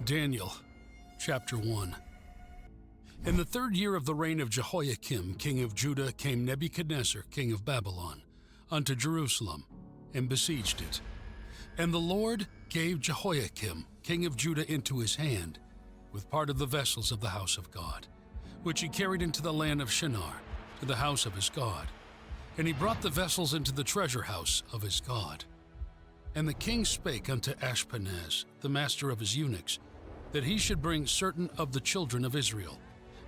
Daniel, chapter 1. In the 3rd year of the reign of Jehoiakim, king of Judah, came Nebuchadnezzar, king of Babylon, unto Jerusalem, and besieged it. And the Lord gave Jehoiakim, king of Judah, into his hand, with part of the vessels of the house of God, which he carried into the land of Shinar, to the house of his God. And he brought the vessels into the treasure house of his God. And the king spake unto Ashpenaz, the master of his eunuchs, that he should bring certain of the children of Israel,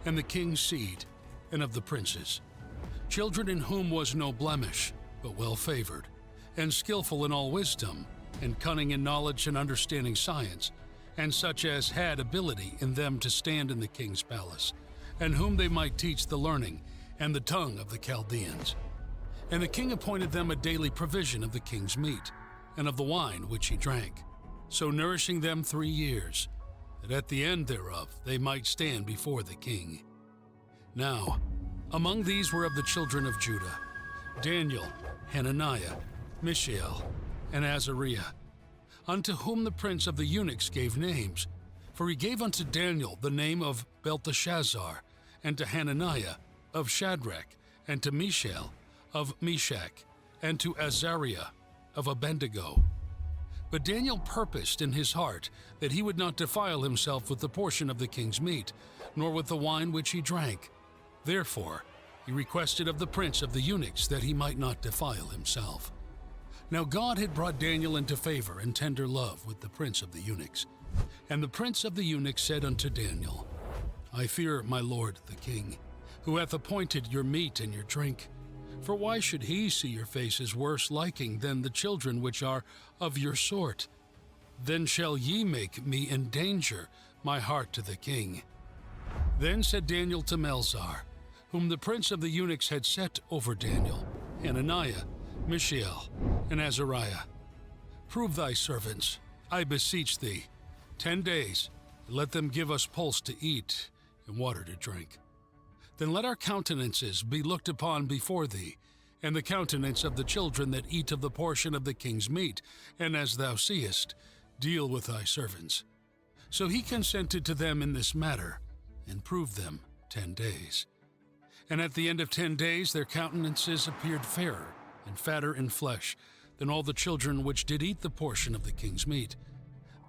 and the king's seed, and of the princes, children in whom was no blemish, but well favored, and skillful in all wisdom, and cunning in knowledge and understanding science, and such as had ability in them to stand in the king's palace, and whom they might teach the learning and the tongue of the Chaldeans. And the king appointed them a daily provision of the king's meat, and of the wine which he drank, so nourishing them 3 years, that at the end thereof they might stand before the king. Now, among these were of the children of Judah, Daniel, Hananiah, Mishael, and Azariah, unto whom the prince of the eunuchs gave names. For he gave unto Daniel the name of Belteshazzar, and to Hananiah of Shadrach, and to Mishael of Meshach, and to Azariah of Abednego. But Daniel purposed in his heart that he would not defile himself with the portion of the king's meat, nor with the wine which he drank. Therefore he requested of the prince of the eunuchs that he might not defile himself. Now God had brought Daniel into favor and tender love with the prince of the eunuchs. And the prince of the eunuchs said unto Daniel, I fear my lord the king, who hath appointed your meat and your drink. For why should he see your faces worse liking than the children which are of your sort? Then shall ye make me endanger my heart to the king. Then said Daniel to Melzar, whom the prince of the eunuchs had set over Daniel, Hananiah, Mishael, and Azariah, Prove thy servants, I beseech thee, 10 days, and let them give us pulse to eat and water to drink. Then let our countenances be looked upon before thee, and the countenance of the children that eat of the portion of the king's meat, and as thou seest, deal with thy servants. So he consented to them in this matter, and proved them 10 days. And at the end of 10 days their countenances appeared fairer and fatter in flesh than all the children which did eat the portion of the king's meat.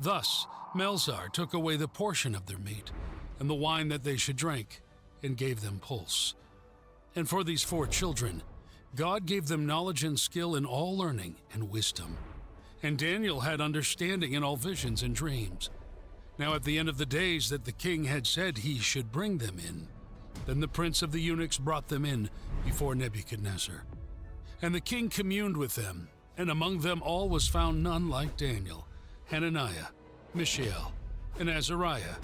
Thus Melzar took away the portion of their meat, and the wine that they should drink, and gave them pulse. And for these 4 children, God gave them knowledge and skill in all learning and wisdom. And Daniel had understanding in all visions and dreams. Now at the end of the days that the king had said he should bring them in, then the prince of the eunuchs brought them in before Nebuchadnezzar. And the king communed with them, and among them all was found none like Daniel, Hananiah, Mishael, and Azariah.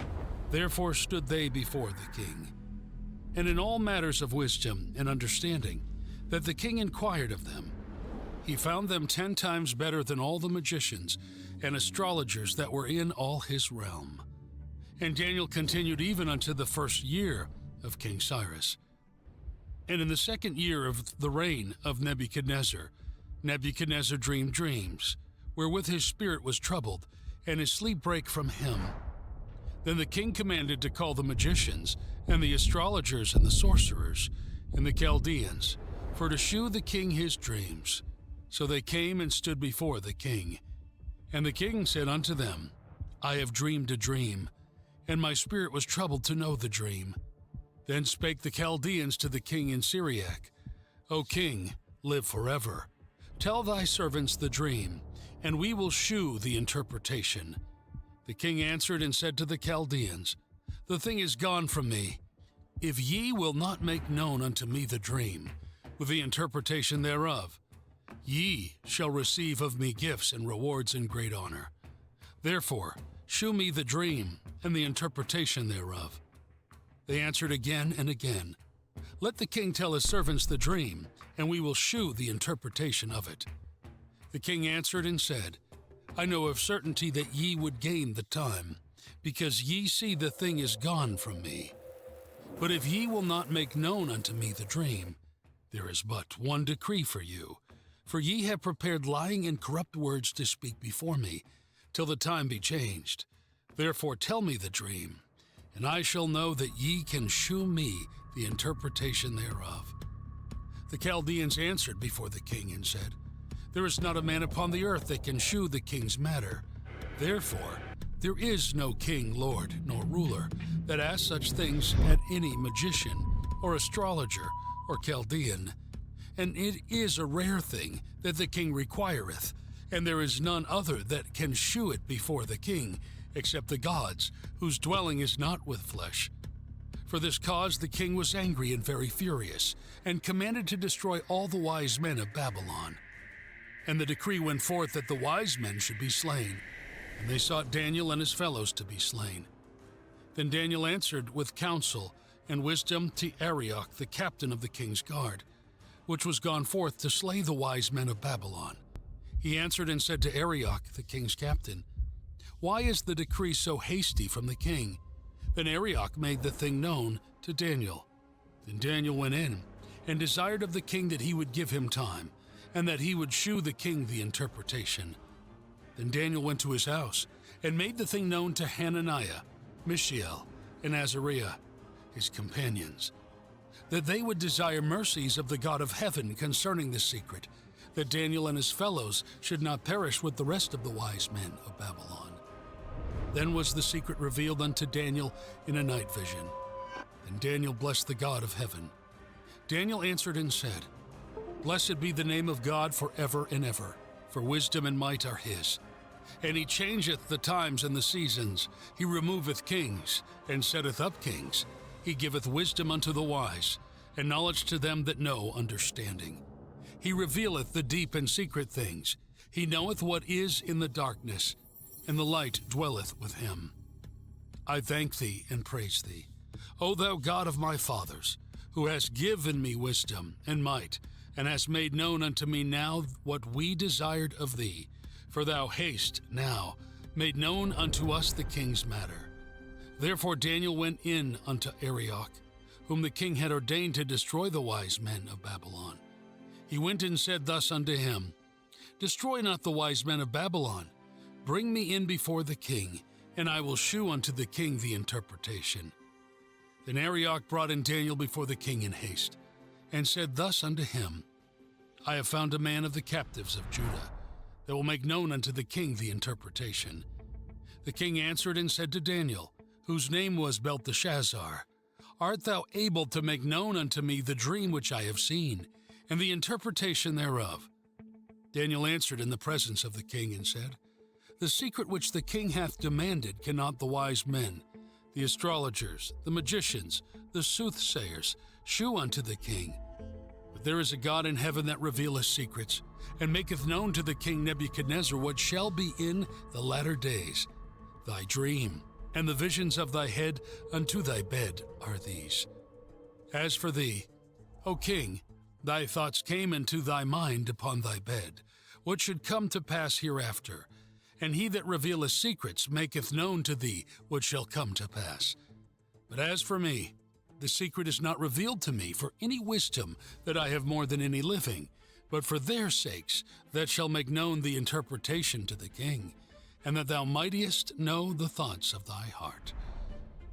Therefore stood they before the king. And in all matters of wisdom and understanding, that the king inquired of them, he found them 10 times better than all the magicians and astrologers that were in all his realm. And Daniel continued even unto the 1st year of King Cyrus. And in the 2nd year of the reign of Nebuchadnezzar, Nebuchadnezzar dreamed dreams, wherewith his spirit was troubled, and his sleep brake from him. Then the king commanded to call the magicians, and the astrologers, and the sorcerers, and the Chaldeans, for to shew the king his dreams. So they came and stood before the king. And the king said unto them, I have dreamed a dream, and my spirit was troubled to know the dream. Then spake the Chaldeans to the king in Syriac, O king, live forever. Tell thy servants the dream, and we will shew the interpretation. The king answered and said to the Chaldeans, The thing is gone from me. If ye will not make known unto me the dream, with the interpretation thereof, ye shall receive of me gifts and rewards and great honor. Therefore, shew me the dream and the interpretation thereof. They answered again and again, Let the king tell his servants the dream, and we will shew the interpretation of it. The king answered and said, I know of certainty that ye would gain the time, because ye see the thing is gone from me. But if ye will not make known unto me the dream, there is but one decree for you, for ye have prepared lying and corrupt words to speak before me, till the time be changed. Therefore tell me the dream, and I shall know that ye can shew me the interpretation thereof. The Chaldeans answered before the king and said, There is not a man upon the earth that can shew the king's matter. Therefore there is no king, lord, nor ruler that asks such things at any magician, or astrologer, or Chaldean. And it is a rare thing that the king requireth, and there is none other that can shew it before the king, except the gods, whose dwelling is not with flesh. For this cause the king was angry and very furious, and commanded to destroy all the wise men of Babylon. And the decree went forth that the wise men should be slain, and they sought Daniel and his fellows to be slain. Then Daniel answered with counsel and wisdom to Arioch, the captain of the king's guard, which was gone forth to slay the wise men of Babylon. He answered and said to Arioch, the king's captain, Why is the decree so hasty from the king? Then Arioch made the thing known to Daniel. Then Daniel went in and desired of the king that he would give him time, and that he would shew the king the interpretation. Then Daniel went to his house and made the thing known to Hananiah, Mishael, and Azariah, his companions, that they would desire mercies of the God of heaven concerning this secret, that Daniel and his fellows should not perish with the rest of the wise men of Babylon. Then was the secret revealed unto Daniel in a night vision. And Daniel blessed the God of heaven. Daniel answered and said, Blessed be the name of God forever and ever, for wisdom and might are his. And he changeth the times and the seasons. He removeth kings, and setteth up kings. He giveth wisdom unto the wise, and knowledge to them that know understanding. He revealeth the deep and secret things. He knoweth what is in the darkness, and the light dwelleth with him. I thank thee and praise thee, O thou God of my fathers, who hast given me wisdom and might, and hast made known unto me now what we desired of thee. For thou hast now made known unto us the king's matter. Therefore Daniel went in unto Arioch, whom the king had ordained to destroy the wise men of Babylon. He went and said thus unto him, Destroy not the wise men of Babylon. Bring me in before the king, and I will shew unto the king the interpretation. Then Arioch brought in Daniel before the king in haste, and said thus unto him, I have found a man of the captives of Judah, that will make known unto the king the interpretation. The king answered and said to Daniel, whose name was Belteshazzar, Art thou able to make known unto me the dream which I have seen, and the interpretation thereof? Daniel answered in the presence of the king and said, The secret which the king hath demanded cannot the wise men, the astrologers, the magicians, the soothsayers, shew unto the king. But there is a God in heaven that revealeth secrets, and maketh known to the king Nebuchadnezzar what shall be in the latter days. Thy dream and the visions of thy head unto thy bed are these. As for thee, O king, thy thoughts came into thy mind upon thy bed, what should come to pass hereafter, and he that revealeth secrets maketh known to thee what shall come to pass. But as for me, the secret is not revealed to me for any wisdom that I have more than any living, but for their sakes that shall make known the interpretation to the king, and that thou mightest know the thoughts of thy heart.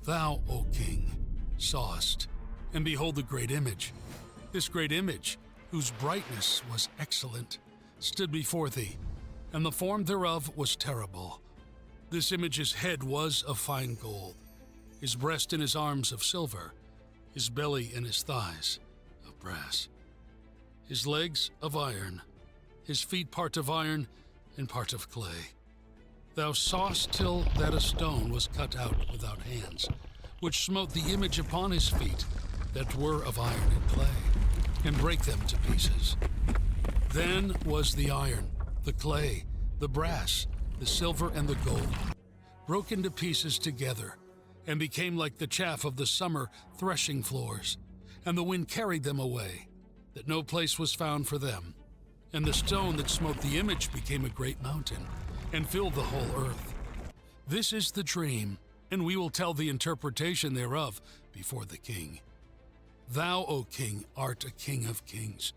Thou, O king, sawest, and behold a great image. This great image, whose brightness was excellent, stood before thee, and the form thereof was terrible. This image's head was of fine gold, his breast and his arms of silver, his belly and his thighs of brass, his legs of iron, his feet part of iron and part of clay. Thou sawest till that a stone was cut out without hands, which smote the image upon his feet that were of iron and clay, and brake them to pieces. Then was the iron, the clay, the brass, the silver, and the gold broken to pieces together, and became like the chaff of the summer threshing floors, and the wind carried them away, that no place was found for them. And the stone that smote the image became a great mountain, and filled the whole earth. This is the dream, and we will tell the interpretation thereof before the king. Thou, O king, art a king of kings,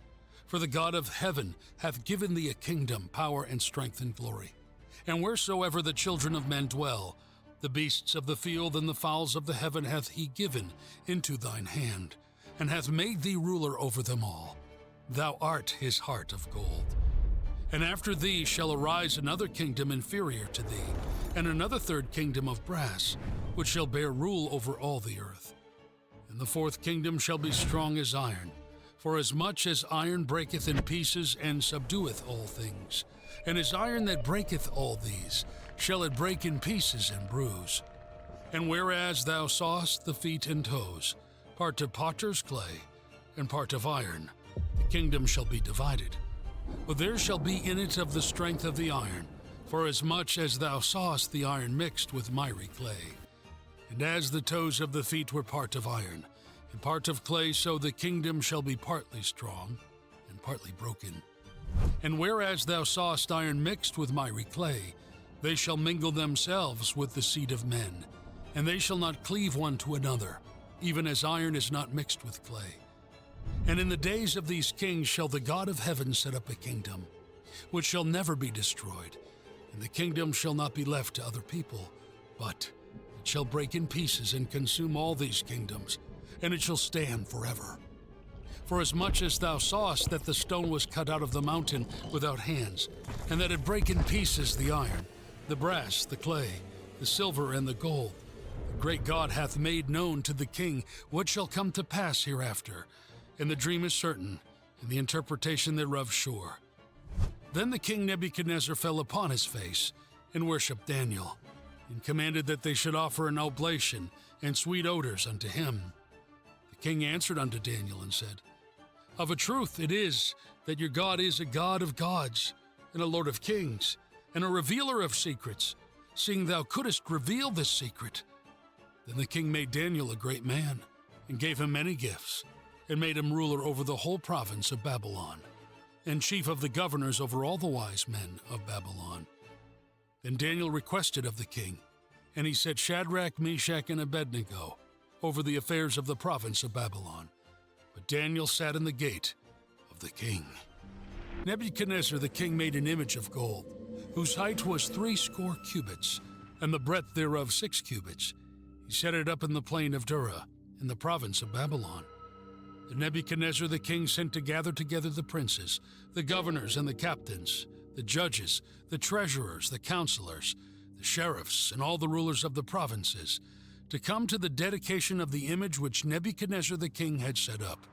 for the God of heaven hath given thee a kingdom, power, and strength, and glory. And wheresoever the children of men dwell, The beasts of the field and the fowls of the heaven hath he given into thine hand, and hath made thee ruler over them all. Thou art his heart of gold. And after thee shall arise another kingdom inferior to thee, and another third kingdom of brass, which shall bear rule over all the earth. And the fourth kingdom shall be strong as iron, for as much as iron breaketh in pieces and subdueth all things, and as iron that breaketh all these, shall it break in pieces and bruise. And whereas thou sawest the feet and toes, part of potter's clay, and part of iron, the kingdom shall be divided. But there shall be in it of the strength of the iron, for as much as thou sawest the iron mixed with miry clay. And as the toes of the feet were part of iron, and part of clay, so the kingdom shall be partly strong, and partly broken. And whereas thou sawest iron mixed with miry clay, they shall mingle themselves with the seed of men, and they shall not cleave one to another, even as iron is not mixed with clay. And in the days of these kings shall the God of heaven set up a kingdom, which shall never be destroyed, and the kingdom shall not be left to other people, but it shall break in pieces and consume all these kingdoms, and it shall stand forever. For as much as thou sawest that the stone was cut out of the mountain without hands, and that it brake in pieces the iron, the brass, the clay, the silver, and the gold, the great God hath made known to the king what shall come to pass hereafter, and the dream is certain, and the interpretation thereof sure. Then the king Nebuchadnezzar fell upon his face, and worshipped Daniel, and commanded that they should offer an oblation and sweet odors unto him. The king answered unto Daniel and said, Of a truth it is that your God is a God of gods, and a Lord of kings, and a revealer of secrets, seeing thou couldest reveal this secret. Then the king made Daniel a great man, and gave him many gifts, and made him ruler over the whole province of Babylon, and chief of the governors over all the wise men of Babylon. Then Daniel requested of the king, and he set Shadrach, Meshach, and Abednego over the affairs of the province of Babylon. But Daniel sat in the gate of the king. Nebuchadnezzar the king made an image of gold, whose height was 60 cubits, and the breadth thereof 6 cubits. He set it up in the plain of Dura, in the province of Babylon. Then Nebuchadnezzar the king sent to gather together the princes, the governors and the captains, the judges, the treasurers, the counselors, the sheriffs, and all the rulers of the provinces, to come to the dedication of the image which Nebuchadnezzar the king had set up.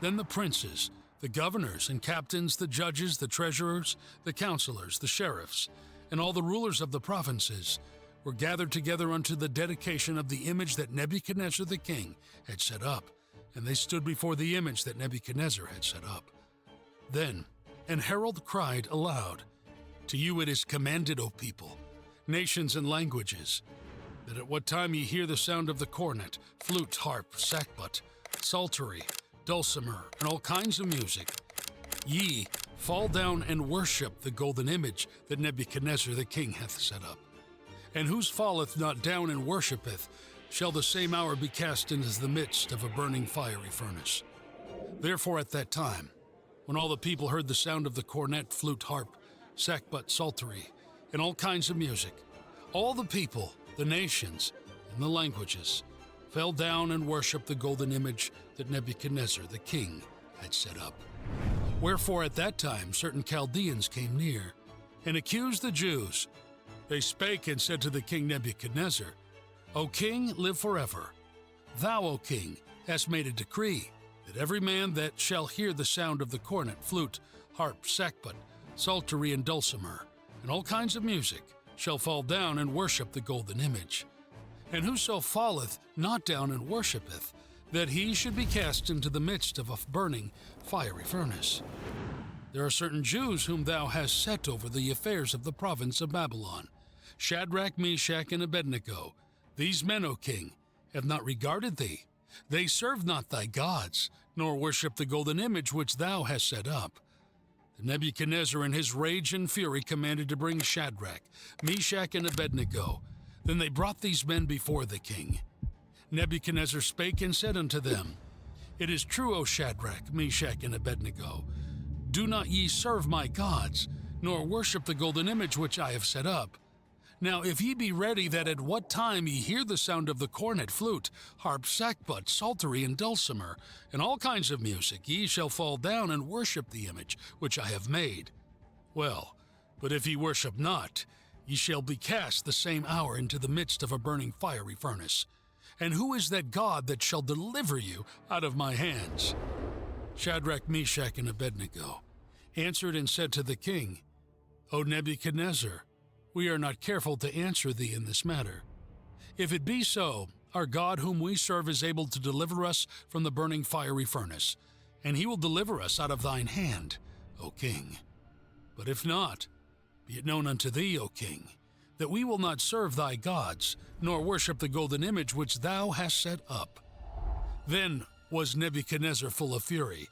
Then the princes, the governors and captains, the judges, the treasurers, the counselors, the sheriffs, and all the rulers of the provinces were gathered together unto the dedication of the image that Nebuchadnezzar the king had set up, and they stood before the image that Nebuchadnezzar had set up. Then an herald cried aloud, To you it is commanded, O people, nations and languages, that at what time ye hear the sound of the cornet, flute, harp, sackbut, psaltery, dulcimer, and all kinds of music, ye fall down and worship the golden image that Nebuchadnezzar the king hath set up. And whose falleth not down and worshipeth, shall the same hour be cast into the midst of a burning fiery furnace. Therefore at that time, when all the people heard the sound of the cornet, flute, harp, sackbut, psaltery, and all kinds of music, all the people, the nations, and the languages fell down and worshipped the golden image that Nebuchadnezzar the king had set up. Wherefore at that time certain Chaldeans came near, and accused the Jews. They spake and said to the king Nebuchadnezzar, O king, live forever. Thou, O king, hast made a decree, that every man that shall hear the sound of the cornet, flute, harp, sackbut, psaltery, and dulcimer, and all kinds of music, shall fall down and worship the golden image. And whoso falleth not down and worshipeth, that he should be cast into the midst of a burning fiery furnace. There are certain Jews whom thou hast set over the affairs of the province of Babylon, Shadrach, Meshach, and Abednego. These men, O king, have not regarded thee. They serve not thy gods, nor worship the golden image which thou hast set up. Then Nebuchadnezzar in his rage and fury commanded to bring Shadrach, Meshach, and Abednego. Then they brought these men before the king. Nebuchadnezzar spake and said unto them, It is true, O Shadrach, Meshach, and Abednego. Do not ye serve my gods, nor worship the golden image which I have set up. Now if ye be ready that at what time ye hear the sound of the cornet, flute, harp, sackbut, psaltery, and dulcimer, and all kinds of music, ye shall fall down and worship the image which I have made. Well, but if ye worship not, ye shall be cast the same hour into the midst of a burning fiery furnace. And who is that God that shall deliver you out of my hands? Shadrach, Meshach, and Abednego answered and said to the king, O Nebuchadnezzar, we are not careful to answer thee in this matter. If it be so, our God whom we serve is able to deliver us from the burning fiery furnace, and he will deliver us out of thine hand, O king. But if not, be it known unto thee, O king, that we will not serve thy gods, nor worship the golden image which thou hast set up. Then was Nebuchadnezzar full of fury,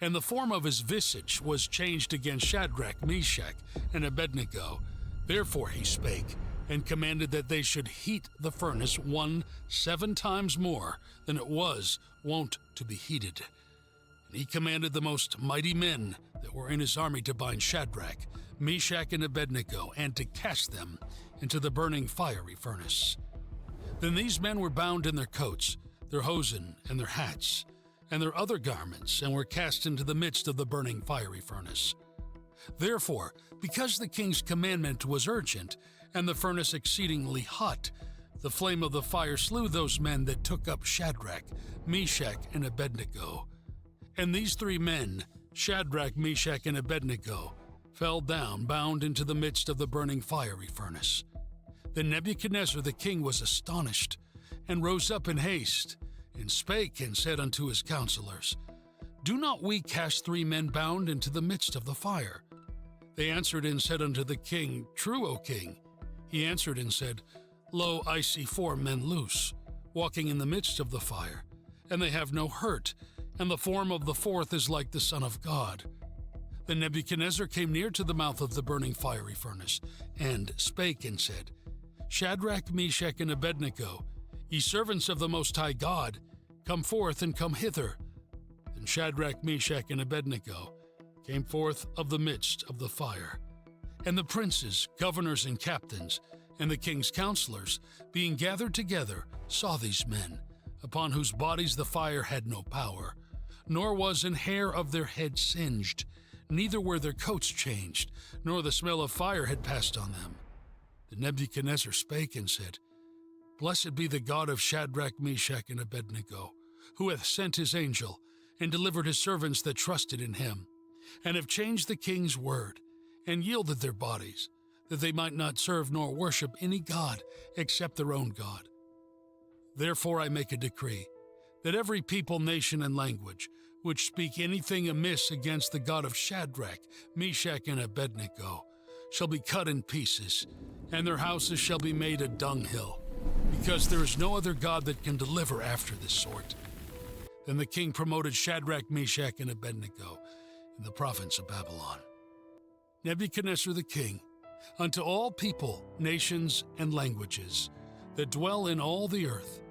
and the form of his visage was changed against Shadrach, Meshach, and Abednego. Therefore he spake, and commanded that they should heat the furnace 7 times more than it was wont to be heated. And he commanded the most mighty men that were in his army to bind Shadrach, Meshach, and Abednego, and to cast them into the burning fiery furnace. Then these men were bound in their coats, their hosen, and their hats, and their other garments, and were cast into the midst of the burning fiery furnace. Therefore, because the king's commandment was urgent, and the furnace exceedingly hot, the flame of the fire slew those men that took up Shadrach, Meshach, and Abednego. And these 3 men, Shadrach, Meshach, and Abednego, fell down, bound into the midst of the burning fiery furnace. Then Nebuchadnezzar the king was astonished, and rose up in haste, and spake and said unto his counselors, Do not we cast 3 men bound into the midst of the fire? They answered and said unto the king, True, O king. He answered and said, Lo, I see 4 men loose, walking in the midst of the fire, and they have no hurt, and the form of the 4th is like the Son of God. Then Nebuchadnezzar came near to the mouth of the burning fiery furnace, and spake and said, Shadrach, Meshach, and Abednego, ye servants of the Most High God, come forth and come hither. Then Shadrach, Meshach, and Abednego came forth of the midst of the fire. And the princes, governors, and captains, and the king's counselors, being gathered together, saw these men, upon whose bodies the fire had no power, nor was an hair of their head singed, neither were their coats changed, nor the smell of fire had passed on them. Then Nebuchadnezzar spake and said, Blessed be the God of Shadrach, Meshach, and Abednego, who hath sent his angel, and delivered his servants that trusted in him, and have changed the king's word, and yielded their bodies, that they might not serve nor worship any god except their own God. Therefore I make a decree, that every people, nation, and language which speak anything amiss against the God of Shadrach, Meshach, and Abednego shall be cut in pieces, and their houses shall be made a dunghill, because there is no other God that can deliver after this sort. Then the king promoted Shadrach, Meshach, and Abednego in the province of Babylon. Nebuchadnezzar the king, unto all people, nations, and languages that dwell in all the earth,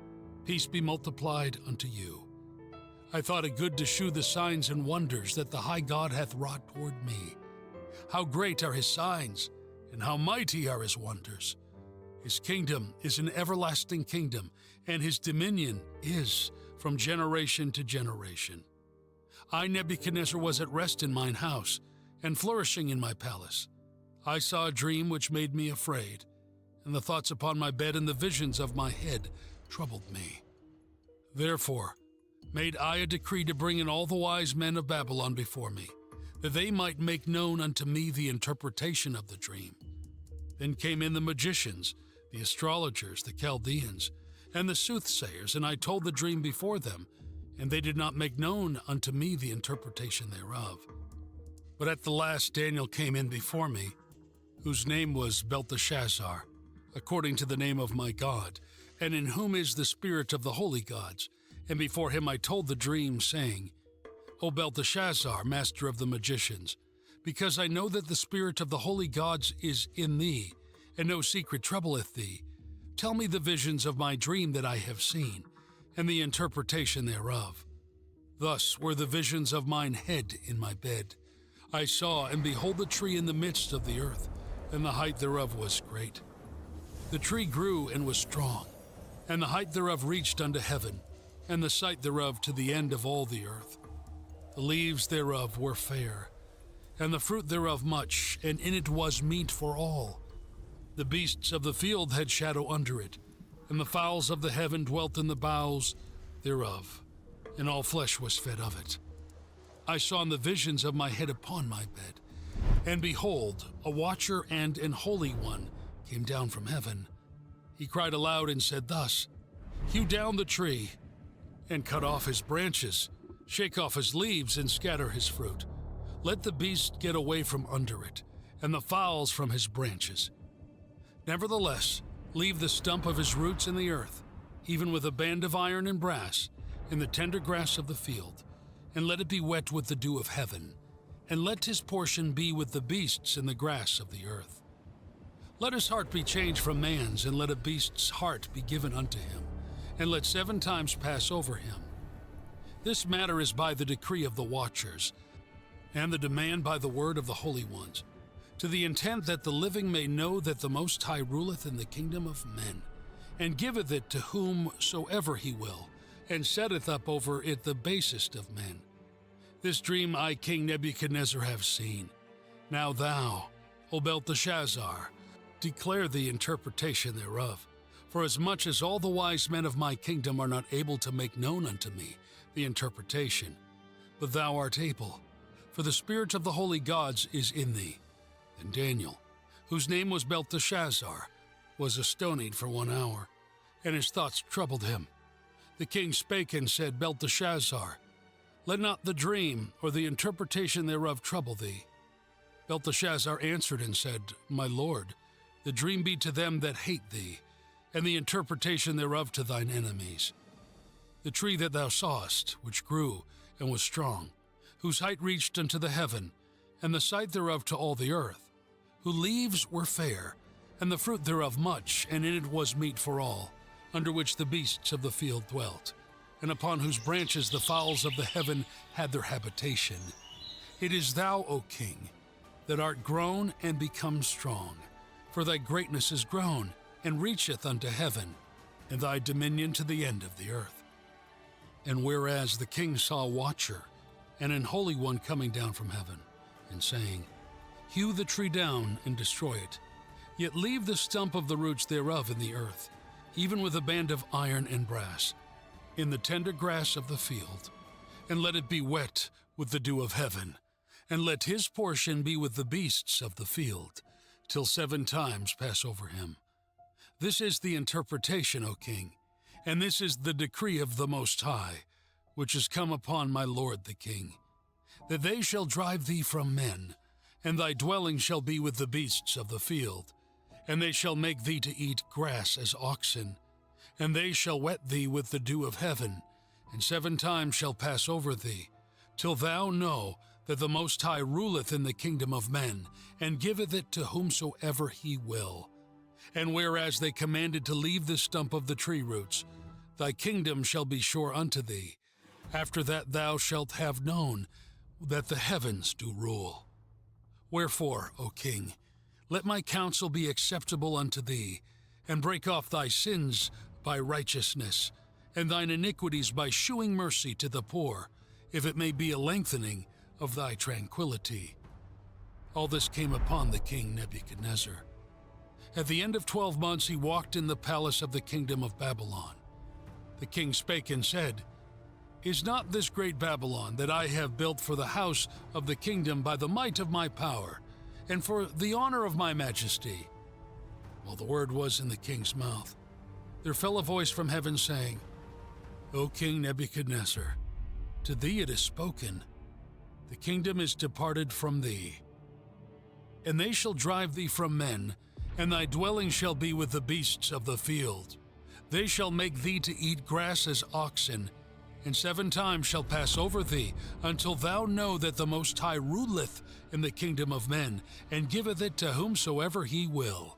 peace be multiplied unto you. I thought it good to shew the signs and wonders that the high God hath wrought toward me. How great are his signs, and how mighty are his wonders. His kingdom is an everlasting kingdom, and his dominion is from generation to generation. I, Nebuchadnezzar, was at rest in mine house, and flourishing in my palace. I saw a dream which made me afraid, and the thoughts upon my bed and the visions of my head troubled me. Therefore made I a decree to bring in all the wise men of Babylon before me, that they might make known unto me the interpretation of the dream. Then came in the magicians, the astrologers, the Chaldeans, and the soothsayers, and I told the dream before them, and they did not make known unto me the interpretation thereof. But at the last Daniel came in before me, whose name was Belteshazzar, according to the name of my God, and in whom is the spirit of the holy gods. And before him I told the dream, saying, O Belteshazzar, master of the magicians, because I know that the spirit of the holy gods is in thee, and no secret troubleth thee, tell me the visions of my dream that I have seen, and the interpretation thereof. Thus were the visions of mine head in my bed. I saw, and behold, the tree in the midst of the earth, and the height thereof was great. The tree grew and was strong, and the height thereof reached unto heaven, and the sight thereof to the end of all the earth. The leaves thereof were fair, and the fruit thereof much, and in it was meat for all. The beasts of the field had shadow under it, and the fowls of the heaven dwelt in the boughs thereof, and all flesh was fed of it. I saw in the visions of my head upon my bed, and behold, a watcher and an holy one came down from heaven. He cried aloud and said thus, Hew down the tree, and cut off his branches, shake off his leaves, and scatter his fruit. Let the beast get away from under it, and the fowls from his branches. Nevertheless, leave the stump of his roots in the earth, even with a band of iron and brass, in the tender grass of the field, and let it be wet with the dew of heaven, and let his portion be with the beasts in the grass of the earth. Let his heart be changed from man's, and let a beast's heart be given unto him, and let 7 times pass over him. This matter is by the decree of the watchers, and the demand by the word of the holy ones, to the intent that the living may know that the Most High ruleth in the kingdom of men, and giveth it to whomsoever he will, and setteth up over it the basest of men. This dream I, King Nebuchadnezzar, have seen. Now thou, O Belteshazzar, declare the interpretation thereof, for as much as all the wise men of my kingdom are not able to make known unto me the interpretation, but thou art able, for the spirit of the holy gods is in thee. And Dániel, whose name was Belteshazzar, was astonied for 1 hour, and his thoughts troubled him. The king spake and said, Belteshazzar, let not the dream or the interpretation thereof trouble thee. Belteshazzar answered and said, My lord, the dream be to them that hate thee, and the interpretation thereof to thine enemies. The tree that thou sawest, which grew and was strong, whose height reached unto the heaven, and the sight thereof to all the earth, whose leaves were fair, and the fruit thereof much, and in it was meat for all, under which the beasts of the field dwelt, and upon whose branches the fowls of the heaven had their habitation. It is thou, O king, that art grown and become strong, for thy greatness is grown, and reacheth unto heaven, and thy dominion to the end of the earth. And whereas the king saw a watcher, and an holy one coming down from heaven, and saying, Hew the tree down and destroy it, yet leave the stump of the roots thereof in the earth, even with a band of iron and brass, in the tender grass of the field, and let it be wet with the dew of heaven, and let his portion be with the beasts of the field, till 7 times pass over him. This is the interpretation, O king, and this is the decree of the Most High, which is come upon my lord the king, that they shall drive thee from men, and thy dwelling shall be with the beasts of the field, and they shall make thee to eat grass as oxen, and they shall wet thee with the dew of heaven, and 7 times shall pass over thee, till thou know that the Most High ruleth in the kingdom of men, and giveth it to whomsoever he will. And whereas they commanded to leave the stump of the tree roots, thy kingdom shall be sure unto thee. After that thou shalt have known that the heavens do rule. Wherefore, O king, let my counsel be acceptable unto thee, and break off thy sins by righteousness, and thine iniquities by shewing mercy to the poor, if it may be a lengthening of thy tranquility. All this came upon the king Nebuchadnezzar. At the end of 12 months he walked in the palace of the kingdom of Babylon. The king spake and said, Is not this great Babylon that I have built for the house of the kingdom by the might of my power, and for the honor of my majesty? While the word was in the king's mouth, there fell a voice from heaven saying, O King Nebuchadnezzar, to thee it is spoken, the kingdom is departed from thee. And they shall drive thee from men, and thy dwelling shall be with the beasts of the field. They shall make thee to eat grass as oxen, and 7 times shall pass over thee, until thou know that the Most High ruleth in the kingdom of men, and giveth it to whomsoever he will.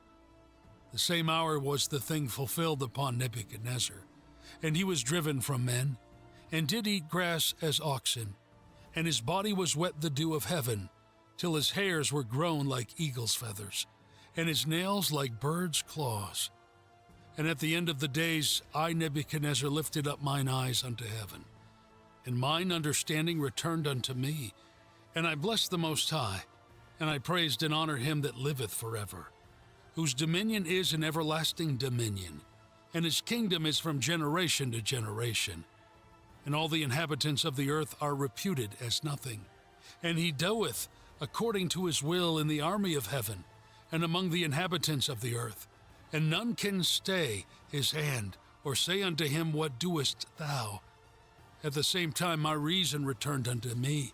The same hour was the thing fulfilled upon Nebuchadnezzar, and he was driven from men, and did eat grass as oxen, and his body was wet the dew of heaven, till his hairs were grown like eagle's feathers, and his nails like birds' claws. And at the end of the days, I, Nebuchadnezzar, lifted up mine eyes unto heaven, and mine understanding returned unto me. And I blessed the Most High, and I praised and honored him that liveth forever, whose dominion is an everlasting dominion, and his kingdom is from generation to generation. And all the inhabitants of the earth are reputed as nothing. And he doeth according to his will in the army of heaven, and among the inhabitants of the earth. And none can stay his hand, or say unto him, What doest thou? At the same time my reason returned unto me,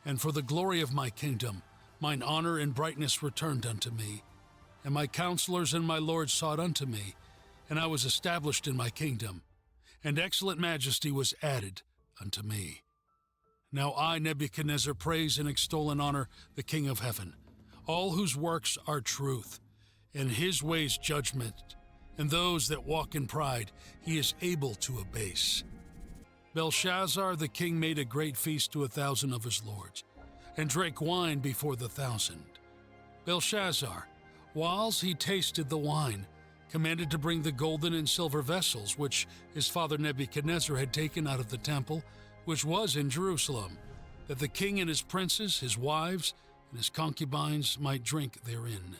and for the glory of my kingdom mine honor and brightness returned unto me. And my counselors and my lords sought unto me, and I was established in my kingdom, and excellent majesty was added unto me. Now I, Nebuchadnezzar, praise and extol and honor the King of heaven, all whose works are truth, and his ways judgment, and those that walk in pride he is able to abase. Belshazzar the king made a great feast to 1,000 of his lords, and drank wine before the 1,000. Belshazzar, whiles he tasted the wine, commanded to bring the golden and silver vessels which his father Nebuchadnezzar had taken out of the temple, which was in Jerusalem, that the king and his princes, his wives, and his concubines might drink therein.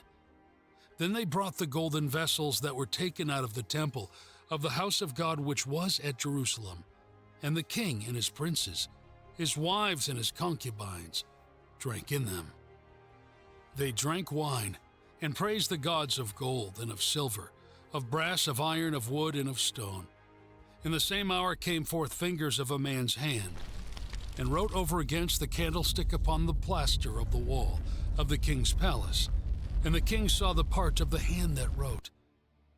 Then they brought the golden vessels that were taken out of the temple of the house of God which was at Jerusalem, and the king and his princes, his wives and his concubines, drank in them. They drank wine, and praised the gods of gold and of silver, of brass, of iron, of wood, and of stone. In the same hour came forth fingers of a man's hand, and wrote over against the candlestick upon the plaster of the wall of the king's palace. And the king saw the part of the hand that wrote.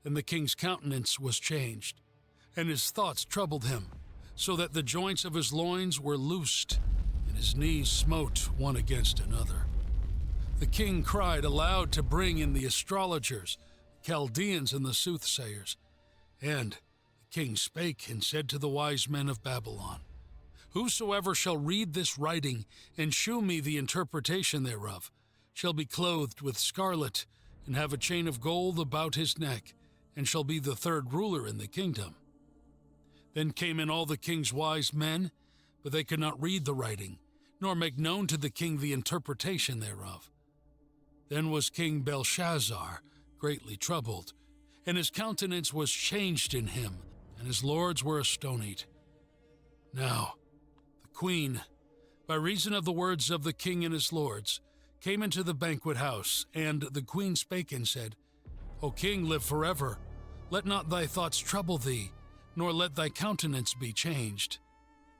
And the king's countenance was changed, and his thoughts troubled him, so that the joints of his loins were loosed, and his knees smote one against another. The king cried aloud to bring in the astrologers, Chaldeans, and the soothsayers. And the king spake and said to the wise men of Babylon, Whosoever shall read this writing, and shew me the interpretation thereof, shall be clothed with scarlet, and have a chain of gold about his neck, and shall be the third ruler in the kingdom. Then came in all the king's wise men, but they could not read the writing, nor make known to the king the interpretation thereof. Then was King Belshazzar greatly troubled, and his countenance was changed in him, and his lords were astonied. Now the queen, by reason of the words of the king and his lords, came into the banquet house, and the queen spake and said, O king, live forever. Let not thy thoughts trouble thee, nor let thy countenance be changed.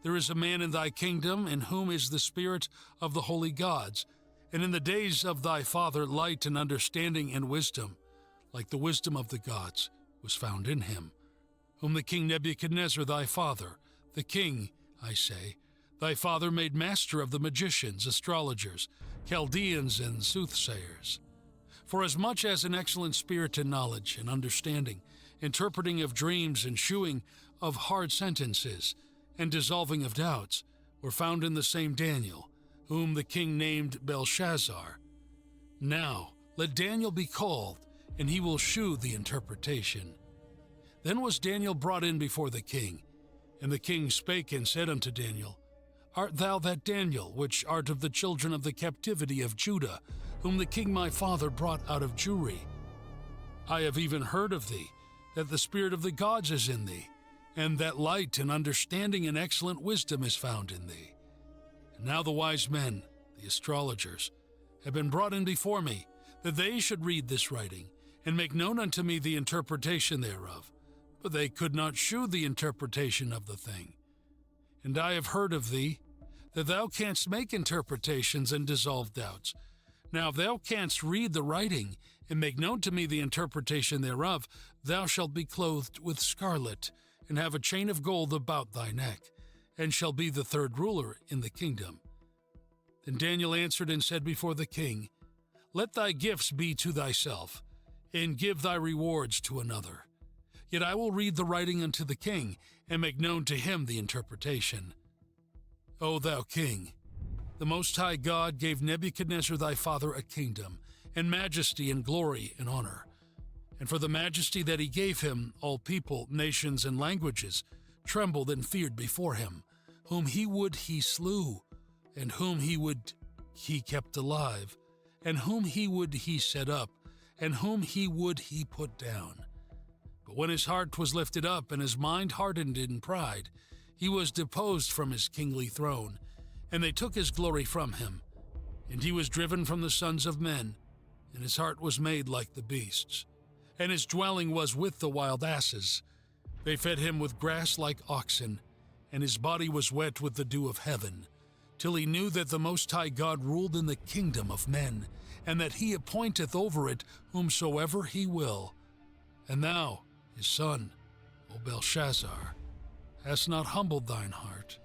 There is a man in thy kingdom in whom is the spirit of the holy gods, and in the days of thy father light and understanding and wisdom, like the wisdom of the gods, was found in him, whom the king Nebuchadnezzar thy father, the king, I say, thy father made master of the magicians, astrologers, Chaldeans, and soothsayers. For as much as an excellent spirit and knowledge and understanding, interpreting of dreams and shewing of hard sentences, and dissolving of doubts, were found in the same Daniel, whom the king named Belshazzar. Now let Daniel be called, and he will shew the interpretation. Then was Daniel brought in before the king, and the king spake and said unto Daniel, Art thou that Daniel, which art of the children of the captivity of Judah, whom the king my father brought out of Jewry? I have even heard of thee, that the spirit of the gods is in thee, and that light and understanding and excellent wisdom is found in thee. And now the wise men, the astrologers, have been brought in before me, that they should read this writing, and make known unto me the interpretation thereof. But they could not shew the interpretation of the thing. And I have heard of thee, that thou canst make interpretations and dissolve doubts. Now if thou canst read the writing, and make known to me the interpretation thereof, thou shalt be clothed with scarlet, and have a chain of gold about thy neck, and shall be the third ruler in the kingdom. Then Daniel answered and said before the king, Let thy gifts be to thyself, and give thy rewards to another. Yet I will read the writing unto the king, and make known to him the interpretation. O thou king, the Most High God gave Nebuchadnezzar thy father a kingdom, and majesty, and glory, and honor. And for the majesty that he gave him, all people, nations, and languages trembled and feared before him. Whom he would he slew, and whom he would he kept alive, and whom he would he set up, and whom he would he put down. But when his heart was lifted up, and his mind hardened in pride, he was deposed from his kingly throne, and they took his glory from him. And he was driven from the sons of men, and his heart was made like the beasts. And his dwelling was with the wild asses. They fed him with grass like oxen, and his body was wet with the dew of heaven, till he knew that the Most High God ruled in the kingdom of men, and that he appointeth over it whomsoever he will. And thou, his son, O Belshazzar, hast not humbled thine heart,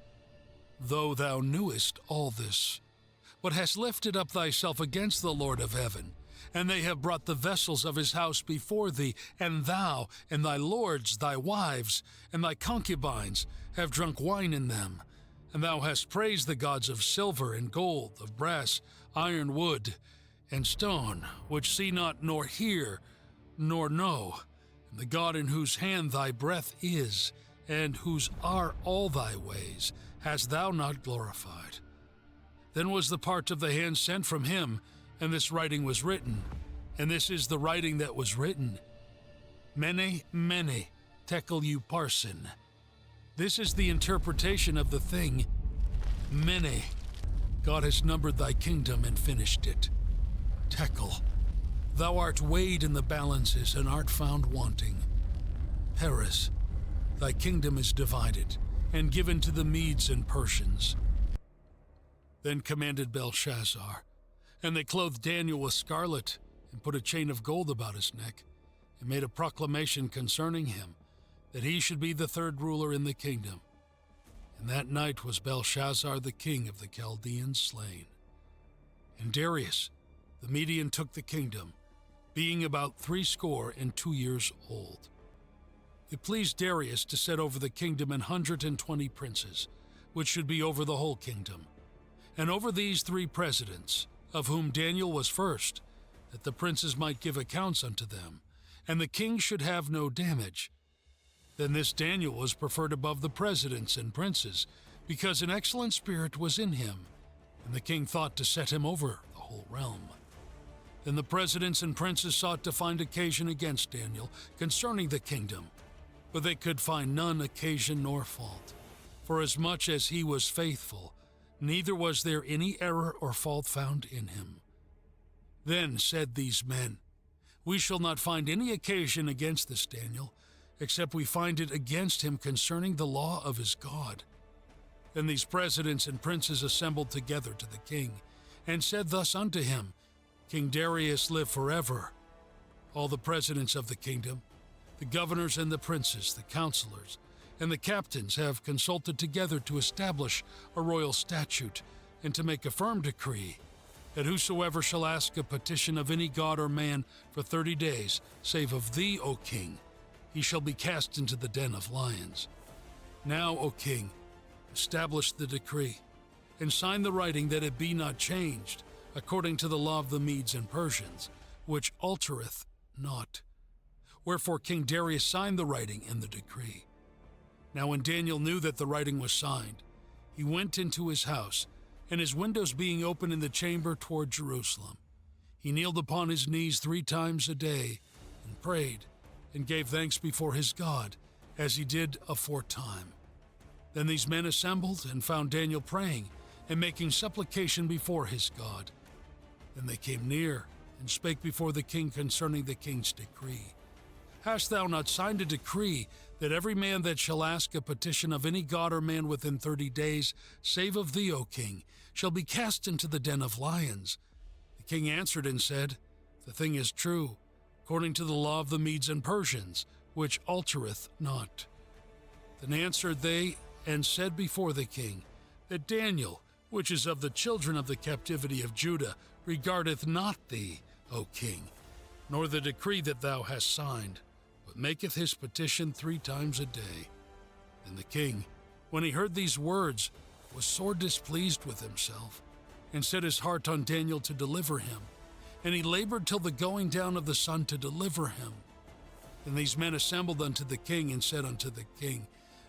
though thou knewest all this, but hast lifted up thyself against the Lord of heaven, and they have brought the vessels of his house before thee, and thou, and thy lords, thy wives, and thy concubines have drunk wine in them. And thou hast praised the gods of silver and gold, of brass, iron, wood, and stone, which see not, nor hear, nor know, and the God in whose hand thy breath is, and whose are all thy ways, hast thou not glorified. Then was the part of the hand sent from him, and this writing was written, and this is the writing that was written. Mene, mene, tekel upharsin. This is the interpretation of the thing. Mene, God has numbered thy kingdom and finished it. Tekel, thou art weighed in the balances and art found wanting. Peres, thy kingdom is divided and given to the Medes and Persians. Then commanded Belshazzar, and they clothed Daniel with scarlet, and put a chain of gold about his neck, and made a proclamation concerning him, that he should be the third ruler in the kingdom. And that night was Belshazzar the king of the Chaldeans slain. And Darius the Median took the kingdom, being about 62 years old. It pleased Darius to set over the kingdom 120 princes, which should be over the whole kingdom. And over these 3 presidents, of whom Daniel was first, that the princes might give accounts unto them, and the king should have no damage. Then this Daniel was preferred above the presidents and princes, because an excellent spirit was in him, and the king thought to set him over the whole realm. Then the presidents and princes sought to find occasion against Daniel concerning the kingdom, but they could find none occasion nor fault, forasmuch as he was faithful, neither was there any error or fault found in him. Then said these men, We shall not find any occasion against this Daniel, except we find it against him concerning the law of his God. Then these presidents and princes assembled together to the king, and said thus unto him, King Darius live forever. All the presidents of the kingdom, the governors and the princes, the counselors, and the captains have consulted together to establish a royal statute, and to make a firm decree, that whosoever shall ask a petition of any god or man for 30 days, save of thee, O king, he shall be cast into the den of lions. Now, O king, establish the decree, and sign the writing that it be not changed, according to the law of the Medes and Persians, which altereth not. Wherefore King Darius signed the writing and the decree. Now when Daniel knew that the writing was signed, he went into his house, and his windows being open in the chamber toward Jerusalem, he kneeled upon his knees 3 times a day, and prayed, and gave thanks before his God, as he did aforetime. Then these men assembled, and found Daniel praying, and making supplication before his God. Then they came near, and spake before the king concerning the king's decree. Hast thou not signed a decree that every man that shall ask a petition of any god or man within 30 days, save of thee, O king, shall be cast into the den of lions? The king answered and said, The thing is true, according to the law of the Medes and Persians, which altereth not. Then answered they and said before the king, that Daniel, which is of the children of the captivity of Judah, regardeth not thee, O king, nor the decree that thou hast signed, but maketh his petition 3 times a day. And the king, when he heard these words, was sore displeased with himself, and set his heart on Daniel to deliver him. And he labored till the going down of the sun to deliver him. Then these men assembled unto the king and said unto the king,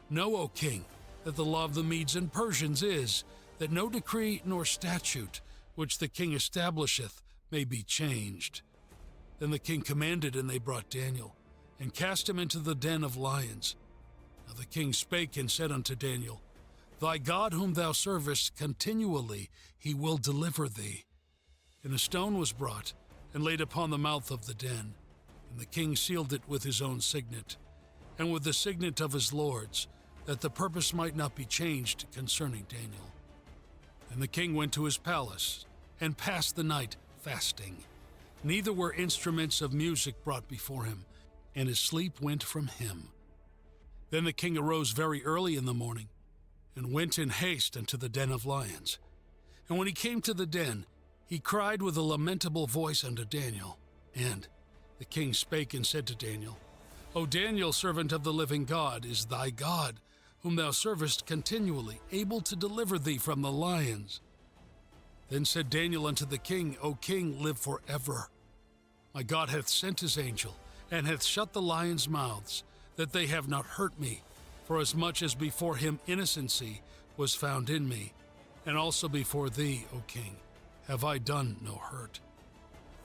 Know, O king, that the law of the Medes and Persians is, that no decree nor statute which the king establisheth may be changed. Then the king commanded, and they brought Daniel, and cast him into the den of lions. Now the king spake and said unto Daniel, Thy God whom thou servest continually, he will deliver thee. And a stone was brought, and laid upon the mouth of the den. And the king sealed it with his own signet, and with the signet of his lords, that the purpose might not be changed concerning Daniel. And the king went to his palace, and passed the night fasting. Neither were instruments of music brought before him, and his sleep went from him. Then the king arose very early in the morning, and went in haste unto the den of lions. And when he came to the den, he cried with a lamentable voice unto Daniel. And the king spake and said to Daniel, O Daniel, servant of the living God, is thy God, whom thou servest continually, able to deliver thee from the lions? Then said Daniel unto the king, O king, live forever. My God hath sent his angel, and hath shut the lions' mouths, that they have not hurt me, forasmuch as before him innocency was found in me, and also before thee, O king, have I done no hurt.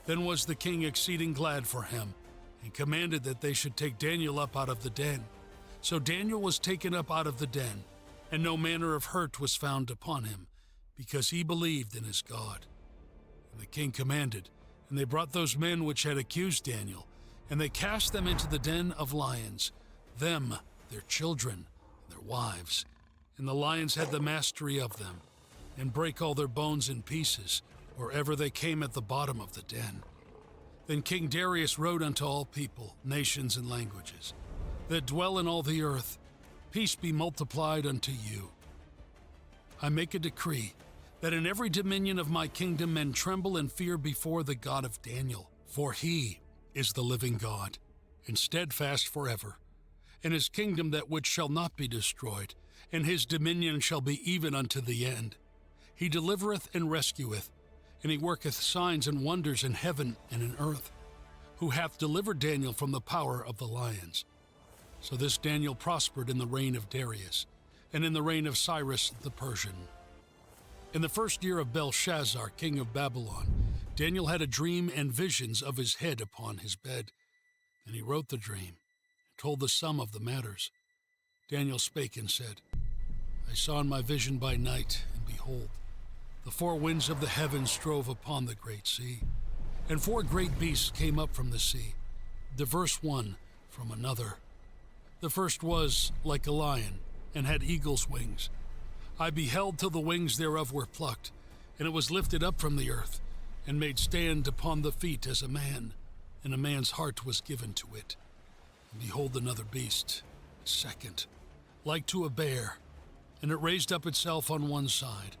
Then was the king exceeding glad for him, and commanded that they should take Daniel up out of the den. So Daniel was taken up out of the den, and no manner of hurt was found upon him, because he believed in his God. And the king commanded, and they brought those men which had accused Daniel, and they cast them into the den of lions, them, their children, and their wives. And the lions had the mastery of them, and brake all their bones in pieces, or ever they came at the bottom of the den. Then King Darius wrote unto all people, nations, and languages, that dwell in all the earth, Peace be multiplied unto you. I make a decree, that in every dominion of my kingdom men tremble and fear before the God of Daniel, for he is the living God, and steadfast forever, and his kingdom that which shall not be destroyed, and his dominion shall be even unto the end. He delivereth and rescueth, and he worketh signs and wonders in heaven and in earth, who hath delivered Daniel from the power of the lions. So this Daniel prospered in the reign of Darius, and in the reign of Cyrus the Persian. In the first year of Belshazzar, king of Babylon, Daniel had a dream and visions of his head upon his bed. And he wrote the dream, and told the sum of the matters. Daniel spake and said, I saw in my vision by night, and behold, the four winds of the heavens strove upon the great sea, and four great beasts came up from the sea, diverse one from another. The first was like a lion, and had eagle's wings. I beheld till the wings thereof were plucked, and it was lifted up from the earth, and made stand upon the feet as a man, and a man's heart was given to it. And behold another beast, second, like to a bear, and it raised up itself on one side,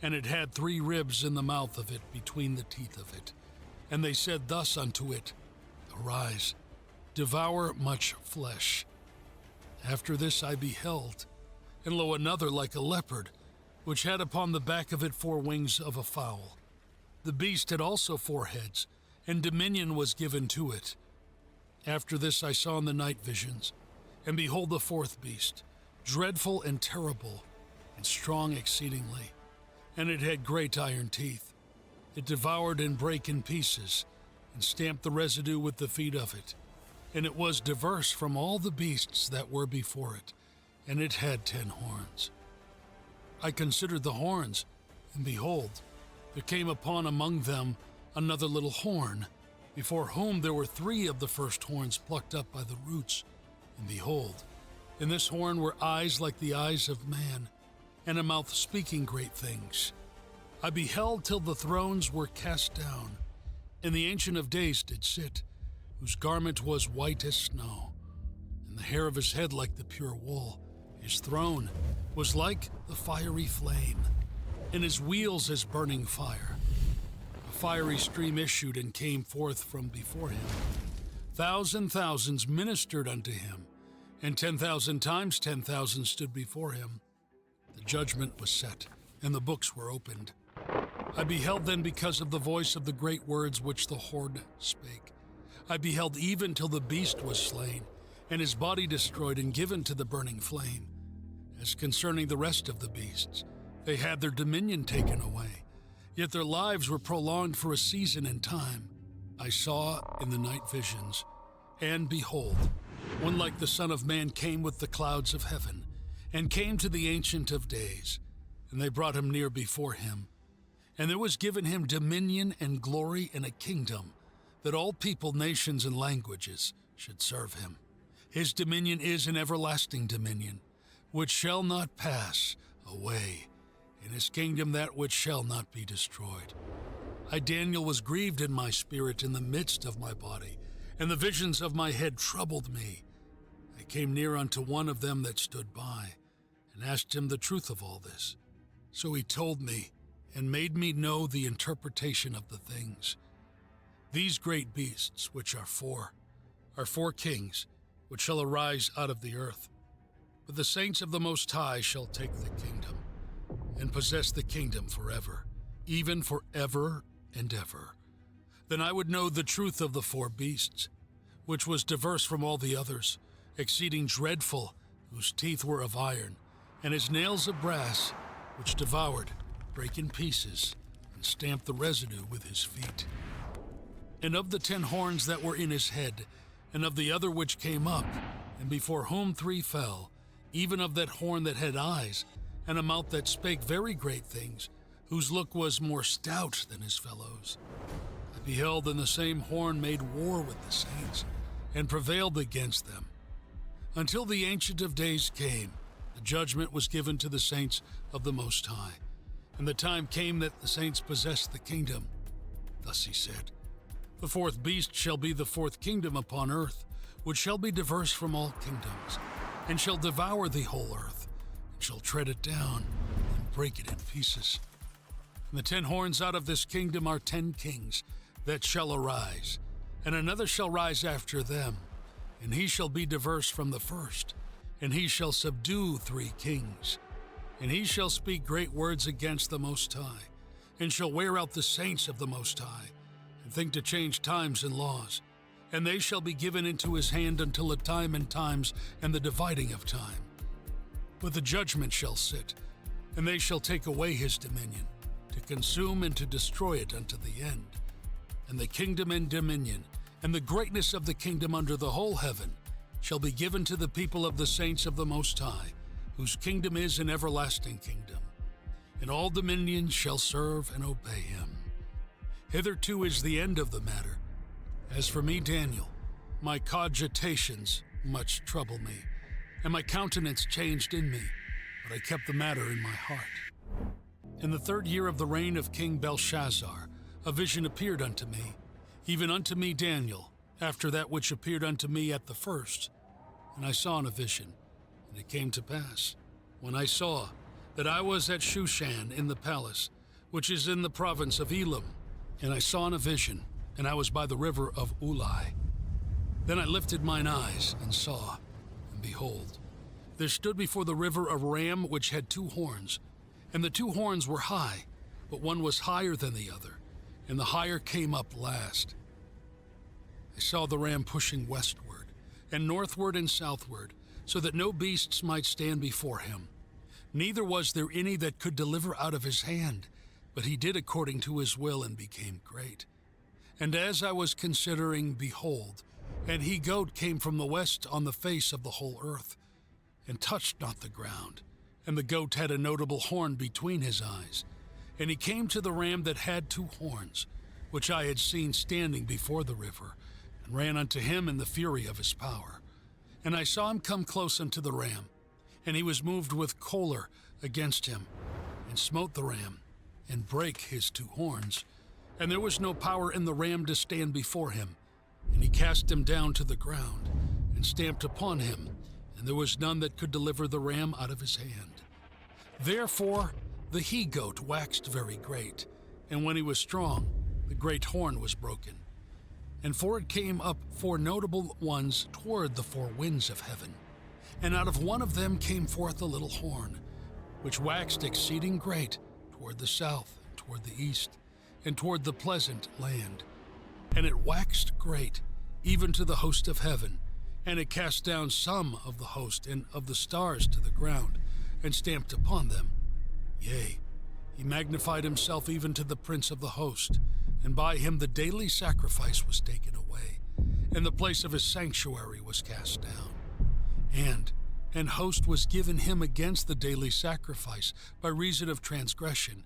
and it had 3 ribs in the mouth of it between the teeth of it. And they said thus unto it, Arise, devour much flesh. After this I beheld, and lo, another like a leopard, which had upon the back of it 4 wings of a fowl. The beast had also 4 heads, and dominion was given to it. After this I saw in the night visions, and behold the 4th beast, dreadful and terrible, and strong exceedingly. And it had great iron teeth. It devoured and brake in pieces, and stamped the residue with the feet of it. And it was diverse from all the beasts that were before it, and it had 10 horns. I considered the horns, and behold, there came upon among them another little horn, before whom there were 3 of the first horns plucked up by the roots. And behold, in this horn were eyes like the eyes of man, and a mouth speaking great things. I beheld till the thrones were cast down, and the Ancient of Days did sit, whose garment was white as snow, and the hair of his head like the pure wool. His throne was like the fiery flame, and his wheels as burning fire. A fiery stream issued and came forth from before him. Thousands ministered unto him, and 10,000 times 10,000 stood before him. The judgment was set, and the books were opened. I beheld then because of the voice of the great words which the horn spake. I beheld even till the beast was slain, and his body destroyed and given to the burning flame. As concerning the rest of the beasts, they had their dominion taken away, yet their lives were prolonged for a season and time. I saw in the night visions, and behold, one like the Son of Man came with the clouds of heaven, and came to the Ancient of Days, and they brought him near before him. And there was given him dominion and glory and a kingdom, that all people, nations, and languages should serve him. His dominion is an everlasting dominion, which shall not pass away, and his kingdom that which shall not be destroyed. I, Daniel, was grieved in my spirit in the midst of my body, and the visions of my head troubled me. I came near unto one of them that stood by, and asked him the truth of all this. So he told me, and made me know the interpretation of the things. These great beasts, which are four kings, which shall arise out of the earth. But the saints of the Most High shall take the kingdom, and possess the kingdom forever, even forever and ever. Then I would know the truth of the four beasts, which was diverse from all the others, exceeding dreadful, whose teeth were of iron, and his nails of brass, which devoured, brake in pieces, and stamped the residue with his feet. And of the 10 horns that were in his head, and of the other which came up, and before whom 3 fell, even of that horn that had eyes, and a mouth that spake very great things, whose look was more stout than his fellows. I beheld, and the same horn made war with the saints, and prevailed against them. Until the Ancient of Days came, the judgment was given to the saints of the Most High. And the time came that the saints possessed the kingdom. Thus he said, the 4th beast shall be the 4th kingdom upon earth, which shall be diverse from all kingdoms, and shall devour the whole earth, and shall tread it down, and break it in pieces. And the 10 horns out of this kingdom are 10 kings that shall arise, and another shall rise after them, and he shall be diverse from the first, and he shall subdue 3 kings. And he shall speak great words against the Most High, and shall wear out the saints of the Most High, and think to change times and laws. And they shall be given into his hand until a time and times and the dividing of time. But the judgment shall sit, and they shall take away his dominion, to consume and to destroy it unto the end. And the kingdom and dominion, and the greatness of the kingdom under the whole heaven, shall be given to the people of the saints of the Most High, whose kingdom is an everlasting kingdom, and all dominions shall serve and obey him. Hitherto is the end of the matter. As for me, Daniel, my cogitations much trouble me, and my countenance changed in me, but I kept the matter in my heart. In the 3rd year of the reign of King Belshazzar, a vision appeared unto me, even unto me, Daniel, after that which appeared unto me at the first. And I saw in a vision, and it came to pass, when I saw, that I was at Shushan in the palace, which is in the province of Elam. And I saw in a vision, and I was by the river of Ulai. Then I lifted mine eyes, and saw, and behold, there stood before the river a ram which had 2 horns, and the 2 horns were high, but one was higher than the other, and the higher came up last. I saw the ram pushing westward, and northward and southward, so that no beasts might stand before him. Neither was there any that could deliver out of his hand, but he did according to his will and became great. And as I was considering, behold, an he-goat came from the west on the face of the whole earth, and touched not the ground. And the goat had a notable horn between his eyes. And he came to the ram that had 2 horns, which I had seen standing before the river, and ran unto him in the fury of his power. And I saw him come close unto the ram, and he was moved with choler against him, and smote the ram, and brake his 2 horns. And there was no power in the ram to stand before him. And he cast him down to the ground, and stamped upon him, and there was none that could deliver the ram out of his hand. Therefore the he-goat waxed very great, and when he was strong, the great horn was broken. And for it came up 4 notable ones toward the 4 winds of heaven. And out of one of them came forth a little horn, which waxed exceeding great toward the south, and toward the east, and toward the pleasant land. And it waxed great, even to the host of heaven. And it cast down some of the host and of the stars to the ground, and stamped upon them. Yea, he magnified himself even to the prince of the host, and by him the daily sacrifice was taken away, and the place of his sanctuary was cast down. And an host was given him against the daily sacrifice by reason of transgression,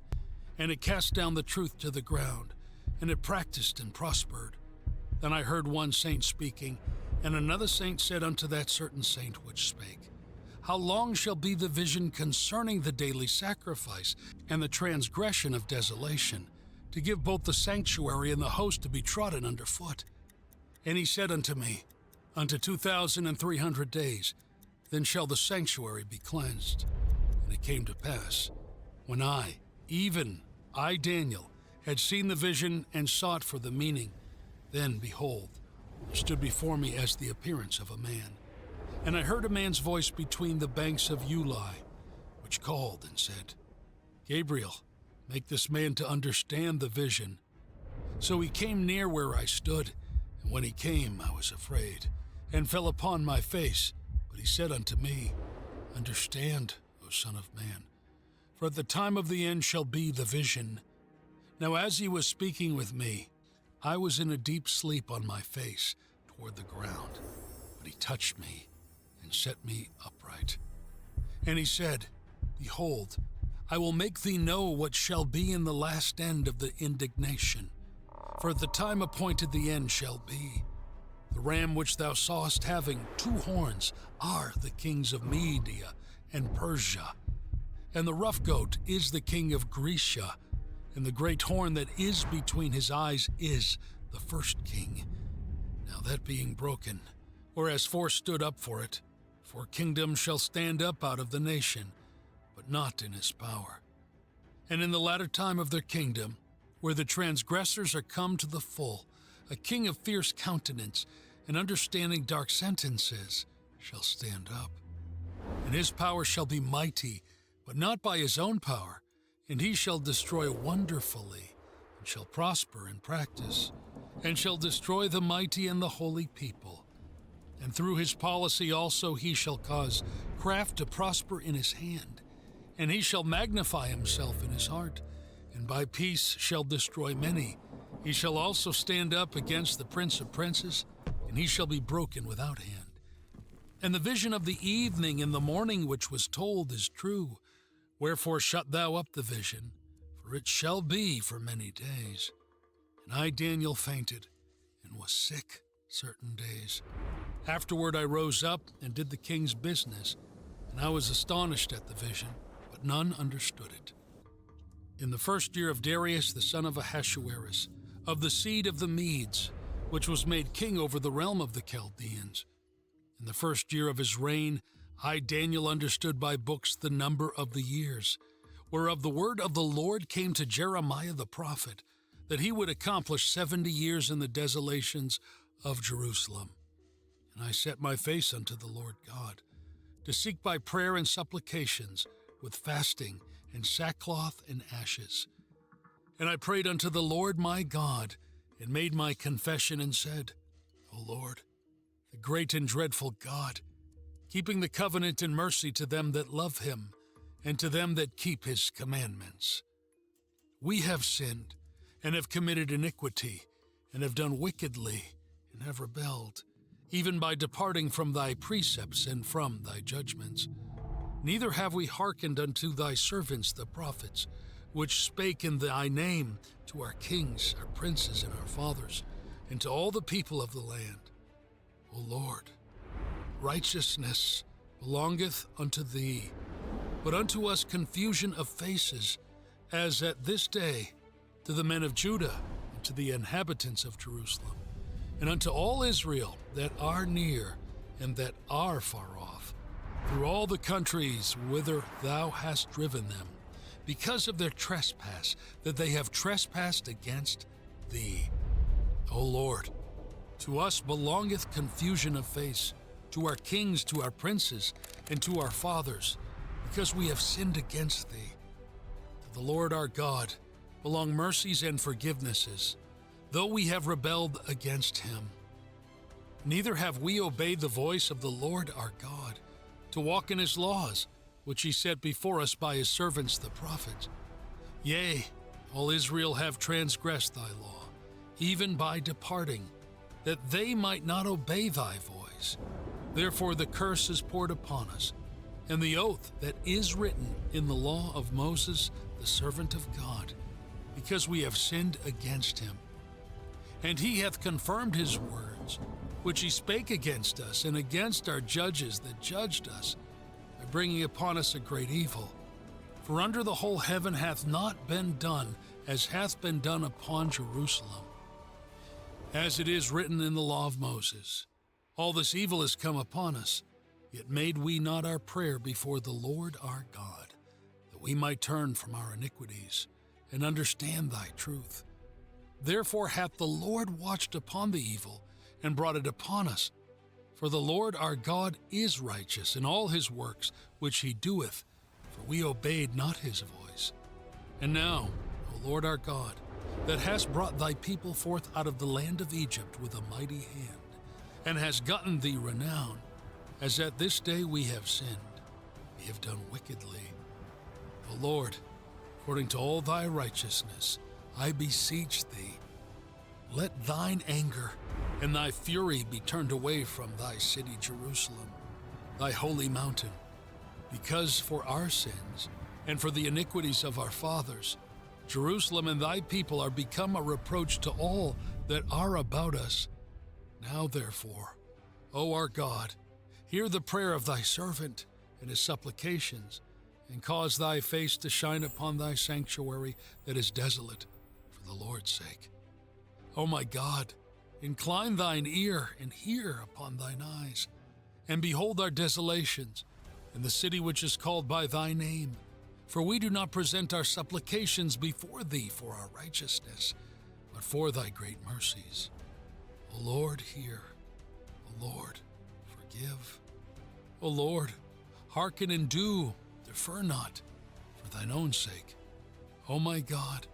and it cast down the truth to the ground, and it practiced and prospered. Then I heard one saint speaking, and another saint said unto that certain saint which spake, How long shall be the vision concerning the daily sacrifice and the transgression of desolation, to give both the sanctuary and the host to be trodden under foot? And he said unto me, Unto 2,300 days, then shall the sanctuary be cleansed. And it came to pass, when I, even I, Daniel, had seen the vision and sought for the meaning, then, behold, there stood before me as the appearance of a man. And I heard a man's voice between the banks of Ulai, which called and said, Gabriel, make this man to understand the vision. So he came near where I stood, and when he came, I was afraid, and fell upon my face. But he said unto me, Understand, O Son of Man, for at the time of the end shall be the vision. Now as he was speaking with me, I was in a deep sleep on my face toward the ground, but he touched me and set me upright. And he said, Behold, I will make thee know what shall be in the last end of the indignation. For at the time appointed the end shall be. The ram which thou sawest having 2 horns are the kings of Media and Persia. And the rough goat is the king of Grecia, and the great horn that is between his eyes is the first king. Now that being broken, whereas 4 stood up for it, 4 kingdoms shall stand up out of the nation, but not in his power. And in the latter time of their kingdom, where the transgressors are come to the full, a king of fierce countenance and understanding dark sentences shall stand up. And his power shall be mighty, but not by his own power, and he shall destroy wonderfully, and shall prosper in practice, and shall destroy the mighty and the holy people. And through his policy also he shall cause craft to prosper in his hand, and he shall magnify himself in his heart, and by peace shall destroy many. He shall also stand up against the prince of princes, and he shall be broken without hand. And the vision of the evening and the morning which was told is true. Wherefore shut thou up the vision, for it shall be for many days. And I, Daniel, fainted, and was sick certain days. Afterward I rose up and did the king's business, and I was astonished at the vision, but none understood it. In the 1st year of Darius the son of Ahasuerus, of the seed of the Medes, which was made king over the realm of the Chaldeans, in the 1st year of his reign, I, Daniel, understood by books the number of the years, whereof the word of the Lord came to Jeremiah the prophet, that he would accomplish 70 years in the desolations of Jerusalem. And I set my face unto the Lord God, to seek by prayer and supplications, with fasting and sackcloth and ashes. And I prayed unto the Lord my God, and made my confession, and said, O Lord, the great and dreadful God, keeping the covenant and mercy to them that love him, and to them that keep his commandments. We have sinned, and have committed iniquity, and have done wickedly, and have rebelled, even by departing from thy precepts and from thy judgments. Neither have we hearkened unto thy servants the prophets, which spake in thy name to our kings, our princes, and our fathers, and to all the people of the land. O Lord, righteousness belongeth unto thee, but unto us confusion of faces, as at this day to the men of Judah, and to the inhabitants of Jerusalem, and unto all Israel that are near and that are far off, through all the countries whither thou hast driven them, because of their trespass, that they have trespassed against thee. O Lord, to us belongeth confusion of face, to our kings, to our princes, and to our fathers, because we have sinned against thee. To the Lord our God belong mercies and forgivenesses, though we have rebelled against him. Neither have we obeyed the voice of the Lord our God, to walk in his laws, which he set before us by his servants the prophets. Yea, all Israel have transgressed thy law, even by departing, that they might not obey thy voice. Therefore the curse is poured upon us, and the oath that is written in the law of Moses, the servant of God, because we have sinned against him. And he hath confirmed his words, which he spake against us and against our judges that judged us, by bringing upon us a great evil. For under the whole heaven hath not been done as hath been done upon Jerusalem. As it is written in the law of Moses, all this evil is come upon us, yet made we not our prayer before the Lord our God, that we might turn from our iniquities and understand thy truth. Therefore hath the Lord watched upon the evil and brought it upon us. For the Lord our God is righteous in all his works which he doeth, for we obeyed not his voice. And now, O Lord our God, that hast brought thy people forth out of the land of Egypt with a mighty hand, and hast gotten thee renown, as at this day we have sinned, we have done wickedly. O Lord, according to all thy righteousness, I beseech thee, let thine anger and thy fury be turned away from thy city Jerusalem, thy holy mountain, because for our sins and for the iniquities of our fathers, Jerusalem and thy people are become a reproach to all that are about us. Now therefore, O our God, hear the prayer of thy servant and his supplications, and cause thy face to shine upon thy sanctuary that is desolate, for the Lord's sake. O my God, incline thine ear and hear upon thine eyes, and behold our desolations, and the city which is called by thy name. For we do not present our supplications before thee for our righteousness, but for thy great mercies. O Lord, hear. O Lord, forgive. O Lord, hearken and do, defer not, for thine own sake. O my God,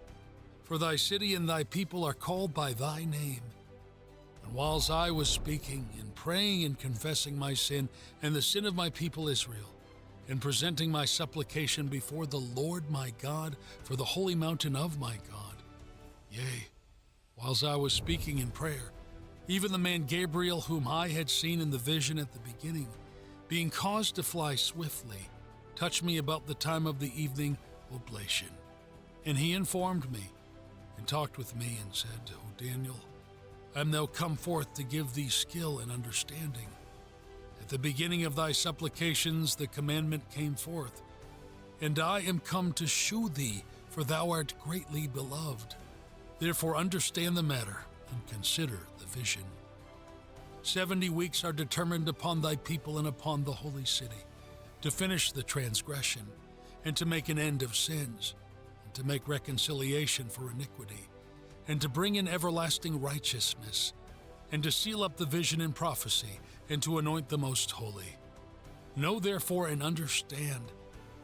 for thy city and thy people are called by thy name. And whiles I was speaking and praying and confessing my sin and the sin of my people Israel, and presenting my supplication before the Lord my God for the holy mountain of my God, yea, whiles I was speaking in prayer, even the man Gabriel, whom I had seen in the vision at the beginning, being caused to fly swiftly, touched me about the time of the evening oblation. And he informed me, and talked with me, and said, O Daniel, I am now come forth to give thee skill and understanding. At the beginning of thy supplications the commandment came forth, and I am come to shew thee, for thou art greatly beloved. Therefore understand the matter, and consider the vision. 70 weeks are determined upon thy people and upon the holy city, to finish the transgression, and to make an end of sins, and to make reconciliation for iniquity, and to bring in everlasting righteousness, and to seal up the vision and prophecy, and to anoint the most holy. Know therefore and understand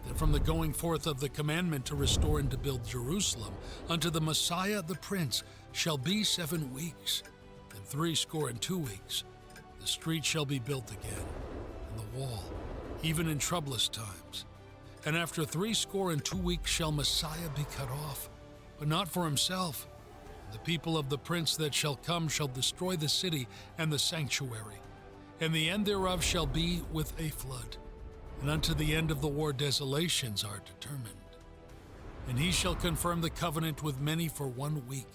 that from the going forth of the commandment to restore and to build Jerusalem unto the Messiah the Prince shall be 7 weeks, and 62 weeks the street shall be built again, and the wall, even in troublous times. And after 62 weeks shall Messiah be cut off, but not for himself. The people of the prince that shall come shall destroy the city and the sanctuary, and the end thereof shall be with a flood. And unto the end of the war desolations are determined. And he shall confirm the covenant with many for 1 week.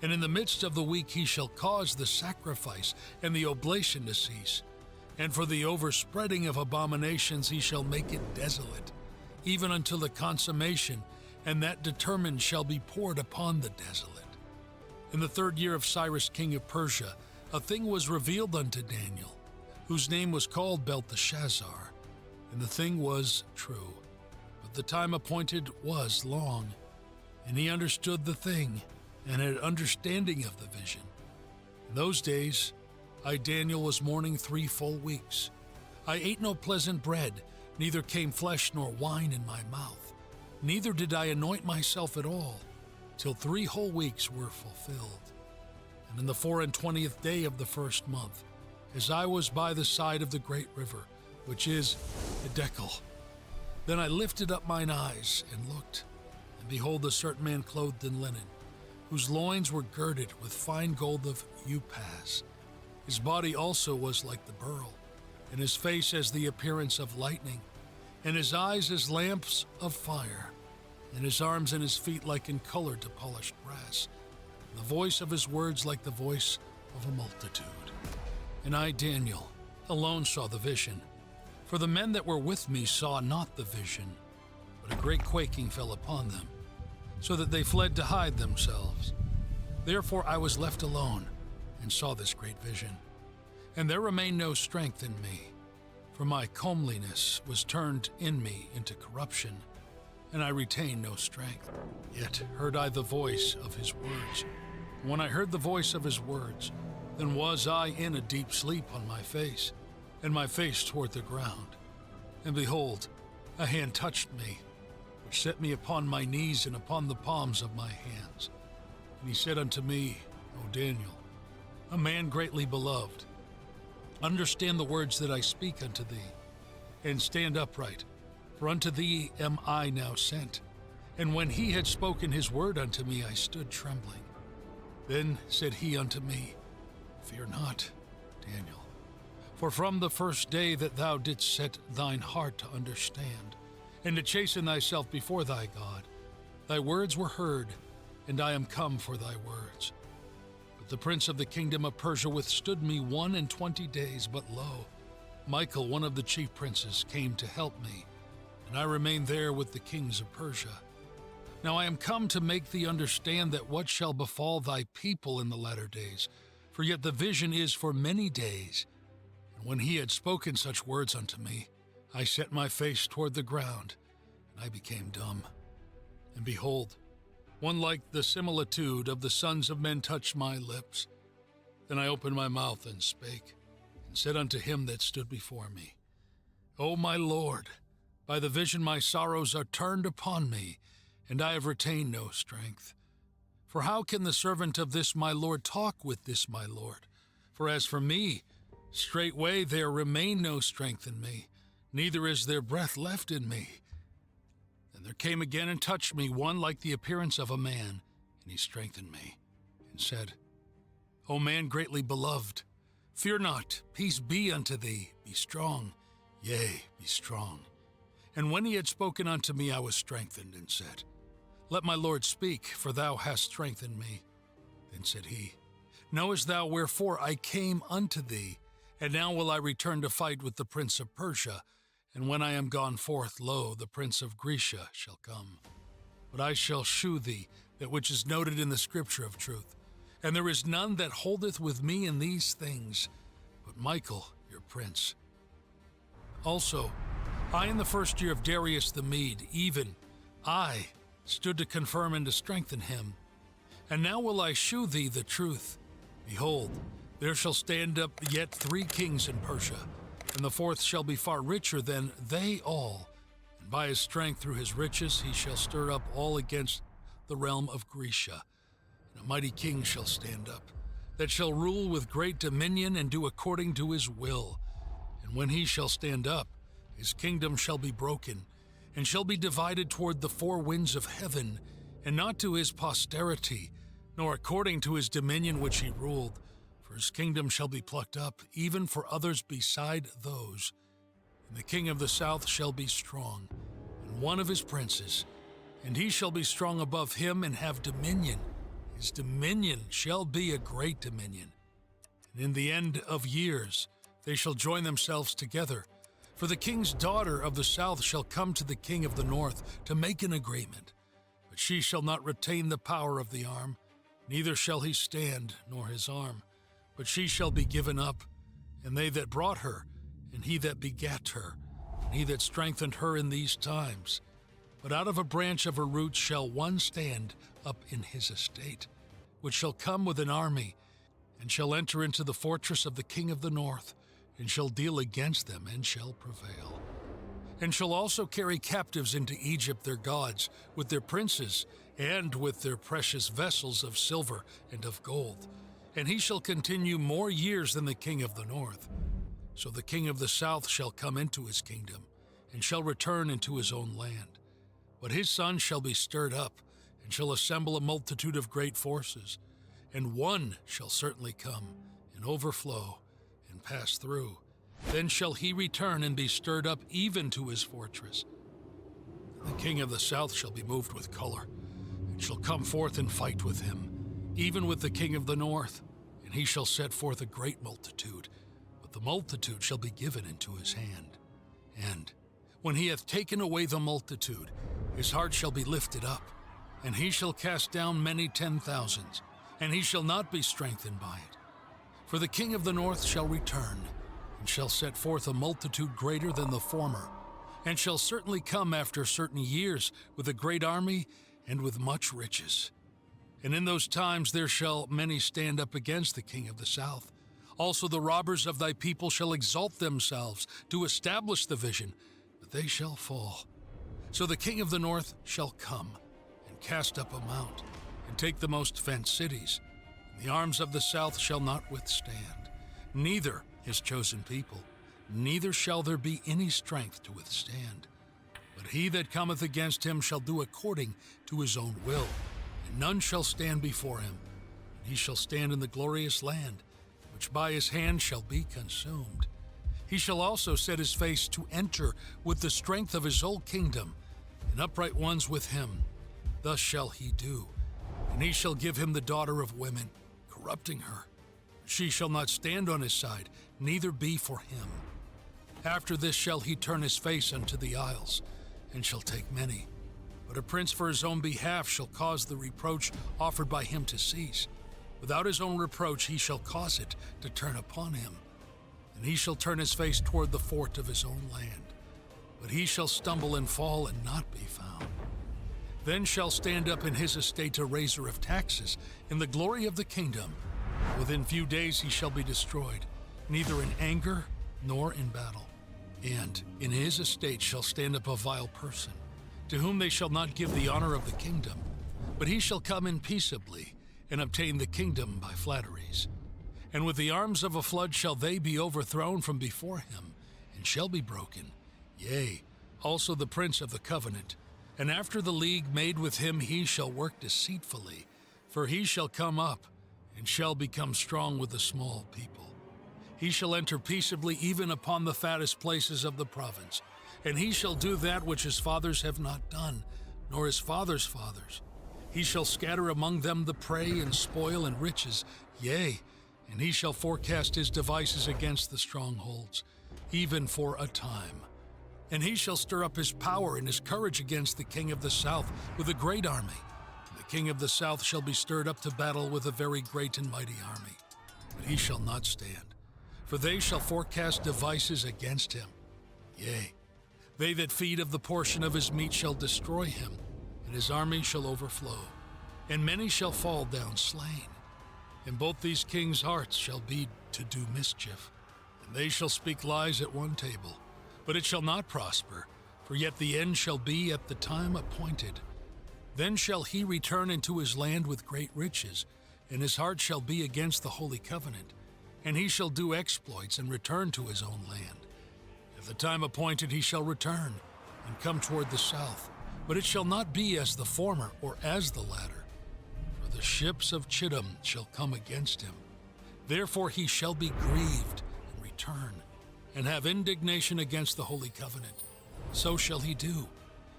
And in the midst of the week he shall cause the sacrifice and the oblation to cease. And for the overspreading of abominations he shall make it desolate, even until the consummation, and that determined shall be poured upon the desolate. In the 3rd year of Cyrus king of Persia, a thing was revealed unto Daniel, whose name was called Belteshazzar, and the thing was true. But the time appointed was long, and he understood the thing, and had understanding of the vision. In those days, I, Daniel, was mourning 3 full weeks. I ate no pleasant bread, neither came flesh nor wine in my mouth, neither did I anoint myself at all, till 3 whole weeks were fulfilled. And in the 24th day of the 1st month, as I was by the side of the great river, which is Hiddekel. Then I lifted up mine eyes and looked, and behold, a certain man clothed in linen, whose loins were girded with fine gold of Upas. His body also was like the beryl, and his face as the appearance of lightning, and his eyes as lamps of fire, and his arms and his feet like in color to polished brass, and the voice of his words like the voice of a multitude. And I, Daniel, alone saw the vision, for the men that were with me saw not the vision, but a great quaking fell upon them, so that they fled to hide themselves. Therefore I was left alone, and saw this great vision. And there remained no strength in me, for my comeliness was turned in me into corruption, and I retained no strength. Yet heard I the voice of his words. When I heard the voice of his words, then was I in a deep sleep on my face, and my face toward the ground. And behold, a hand touched me, which set me upon my knees and upon the palms of my hands. And he said unto me, O Daniel, a man greatly beloved, understand the words that I speak unto thee, and stand upright, for unto thee am I now sent. And when he had spoken his word unto me, I stood trembling. Then said he unto me, Fear not, Daniel, for from the first day that thou didst set thine heart to understand, and to chasten thyself before thy God, thy words were heard, and I am come for thy words. But the prince of the kingdom of Persia withstood me 21 days, but lo, Michael, one of the chief princes, came to help me, and I remained there with the kings of Persia. Now I am come to make thee understand that what shall befall thy people in the latter days, for yet the vision is for many days. And when he had spoken such words unto me, I set my face toward the ground, and I became dumb. And behold, one like the similitude of the sons of men touched my lips. Then I opened my mouth and spake, and said unto him that stood before me, O my Lord, by the vision my sorrows are turned upon me, and I have retained no strength. For how can the servant of this my Lord talk with this my Lord? For as for me, straightway there remain no strength in me, neither is there breath left in me. And there came again and touched me one like the appearance of a man, and he strengthened me, and said, O man greatly beloved, fear not, peace be unto thee, be strong, yea, be strong. And when he had spoken unto me, I was strengthened, and said, Let my Lord speak, for thou hast strengthened me. Then said he, Knowest thou wherefore I came unto thee? And now will I return to fight with the prince of Persia, and when I am gone forth, lo, the prince of Grecia shall come. But I shall shew thee that which is noted in the scripture of truth. And there is none that holdeth with me in these things, but Michael your prince. Also, I in the first year of Darius the Mede, even I stood to confirm and to strengthen him. And now will I shew thee the truth. Behold, there shall stand up yet 3 kings in Persia, and the fourth shall be far richer than they all. And by his strength through his riches he shall stir up all against the realm of Grecia. And a mighty king shall stand up, that shall rule with great dominion and do according to his will. And when he shall stand up, his kingdom shall be broken, and shall be divided toward the 4 winds of heaven, and not to his posterity, nor according to his dominion which he ruled. For his kingdom shall be plucked up, even for others beside those. And the king of the south shall be strong, and one of his princes, and he shall be strong above him and have dominion. His dominion shall be a great dominion. And in the end of years they shall join themselves together. For the king's daughter of the south shall come to the king of the north to make an agreement. But she shall not retain the power of the arm, neither shall he stand, nor his arm. But she shall be given up, and they that brought her, and he that begat her, and he that strengthened her in these times. But out of a branch of her roots shall one stand up in his estate, which shall come with an army, and shall enter into the fortress of the king of the north, and shall deal against them, and shall prevail. And shall also carry captives into Egypt their gods, with their princes, and with their precious vessels of silver and of gold. and he shall continue more years than the king of the north. So the king of the south shall come into his kingdom, and shall return into his own land. But his son shall be stirred up, and shall assemble a multitude of great forces, and one shall certainly come, and overflow, and pass through. Then shall he return and be stirred up even to his fortress. The king of the south shall be moved with color, and shall come forth and fight with him, even with the king of the north, and he shall set forth a great multitude, but the multitude shall be given into his hand. And when he hath taken away the multitude, his heart shall be lifted up, and he shall cast down many 10,000s, and he shall not be strengthened by it. For the king of the north shall return, and shall set forth a multitude greater than the former, and shall certainly come after certain years with a great army and with much riches. And in those times there shall many stand up against the king of the south. Also the robbers of thy people shall exalt themselves to establish the vision, but they shall fall. So the king of the north shall come, and cast up a mount, and take the most fenced cities. And the arms of the south shall not withstand, neither his chosen people, neither shall there be any strength to withstand. But he that cometh against him shall do according to his own will, and none shall stand before him. And he shall stand in the glorious land, which by his hand shall be consumed. He shall also set his face to enter with the strength of his whole kingdom, and upright ones with him. Thus shall he do. And he shall give him the daughter of women, corrupting her. She shall not stand on his side, neither be for him. After this shall he turn his face unto the isles, and shall take many. But a prince for his own behalf shall cause the reproach offered by him to cease. Without his own reproach he shall cause it to turn upon him. And he shall turn his face toward the fort of his own land. But he shall stumble and fall and not be found. Then shall stand up in his estate a raiser of taxes in the glory of the kingdom. Within few days he shall be destroyed, neither in anger nor in battle. And in his estate shall stand up a vile person, to whom they shall not give the honor of the kingdom, but he shall come in peaceably, and obtain the kingdom by flatteries. And with the arms of a flood shall they be overthrown from before him, and shall be broken, yea, also the prince of the covenant. And after the league made with him he shall work deceitfully, for he shall come up, and shall become strong with a small people. He shall enter peaceably even upon the fattest places of the province, and he shall do that which his fathers have not done, nor his fathers' fathers. He shall scatter among them the prey and spoil and riches, yea, and he shall forecast his devices against the strongholds, even for a time. And he shall stir up his power and his courage against the king of the south with a great army. And the king of the south shall be stirred up to battle with a very great and mighty army. But he shall not stand, for they shall forecast devices against him. Yea, they that feed of the portion of his meat shall destroy him, and his army shall overflow, and many shall fall down slain. And both these kings' hearts shall be to do mischief, and they shall speak lies at one table, but it shall not prosper, for yet the end shall be at the time appointed. Then shall he return into his land with great riches, and his heart shall be against the holy covenant, and he shall do exploits and return to his own land. At the time appointed he shall return, and come toward the south, but it shall not be as the former or as the latter. For the ships of Chittim shall come against him. Therefore he shall be grieved and return, and have indignation against the holy covenant. So shall he do.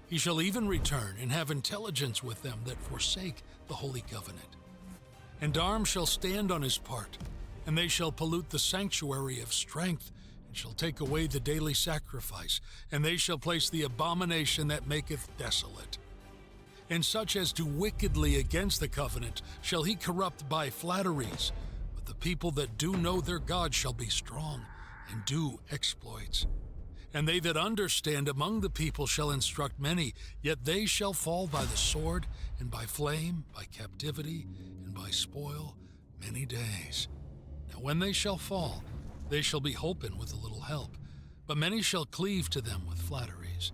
He shall even return and have intelligence with them that forsake the holy covenant. And arms shall stand on his part, and they shall pollute the sanctuary of strength, and shall take away the daily sacrifice, and they shall place the abomination that maketh desolate. And such as do wickedly against the covenant shall he corrupt by flatteries, but the people that do know their God shall be strong, and do exploits. And they that understand among the people shall instruct many, yet they shall fall by the sword, and by flame, by captivity, and by spoil many days. Now when they shall fall, they shall be holpen with a little help, but many shall cleave to them with flatteries.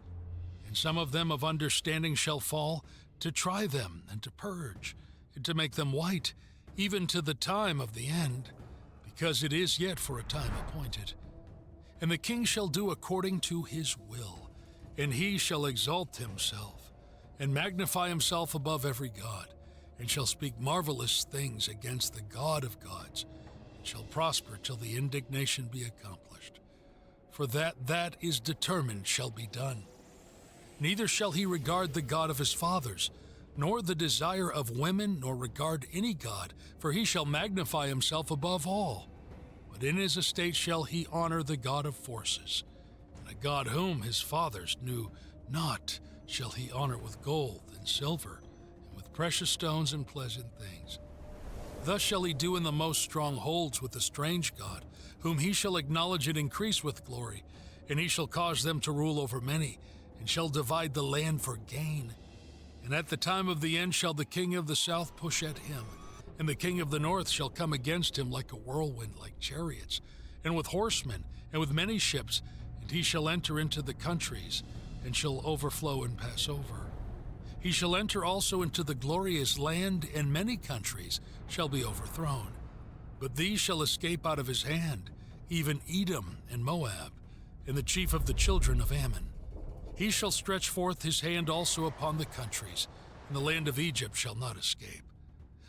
And some of them of understanding shall fall, to try them, and to purge, and to make them white, even to the time of the end, because it is yet for a time appointed. And the king shall do according to his will, and he shall exalt himself, and magnify himself above every god, and shall speak marvelous things against the God of gods, and shall prosper till the indignation be accomplished. For that is determined shall be done. Neither shall he regard the God of his fathers, nor the desire of women, nor regard any god, for he shall magnify himself above all. But in his estate shall he honor the God of forces, and a God whom his fathers knew not shall he honor with gold and silver, and with precious stones and pleasant things. Thus shall he do in the most strongholds with the strange God, whom he shall acknowledge and increase with glory, and he shall cause them to rule over many, and shall divide the land for gain. And at the time of the end shall the king of the south push at him, and the king of the north shall come against him like a whirlwind, like chariots, and with horsemen, and with many ships, and he shall enter into the countries, and shall overflow and pass over. He shall enter also into the glorious land, and many countries shall be overthrown. But these shall escape out of his hand, even Edom and Moab, and the chief of the children of Ammon. He shall stretch forth his hand also upon the countries, and the land of Egypt shall not escape.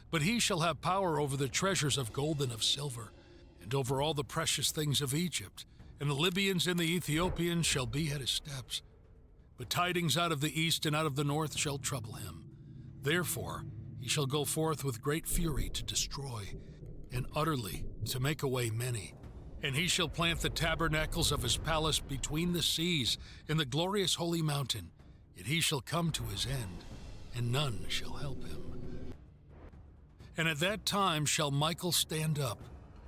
But he shall have power over the treasures of gold and of silver, and over all the precious things of Egypt, and the Libyans and the Ethiopians shall be at his steps. But tidings out of the east and out of the north shall trouble him. Therefore he shall go forth with great fury to destroy, and utterly to make away many. And he shall plant the tabernacles of his palace between the seas in the glorious holy mountain. Yet he shall come to his end, and none shall help him. And at that time shall Michael stand up,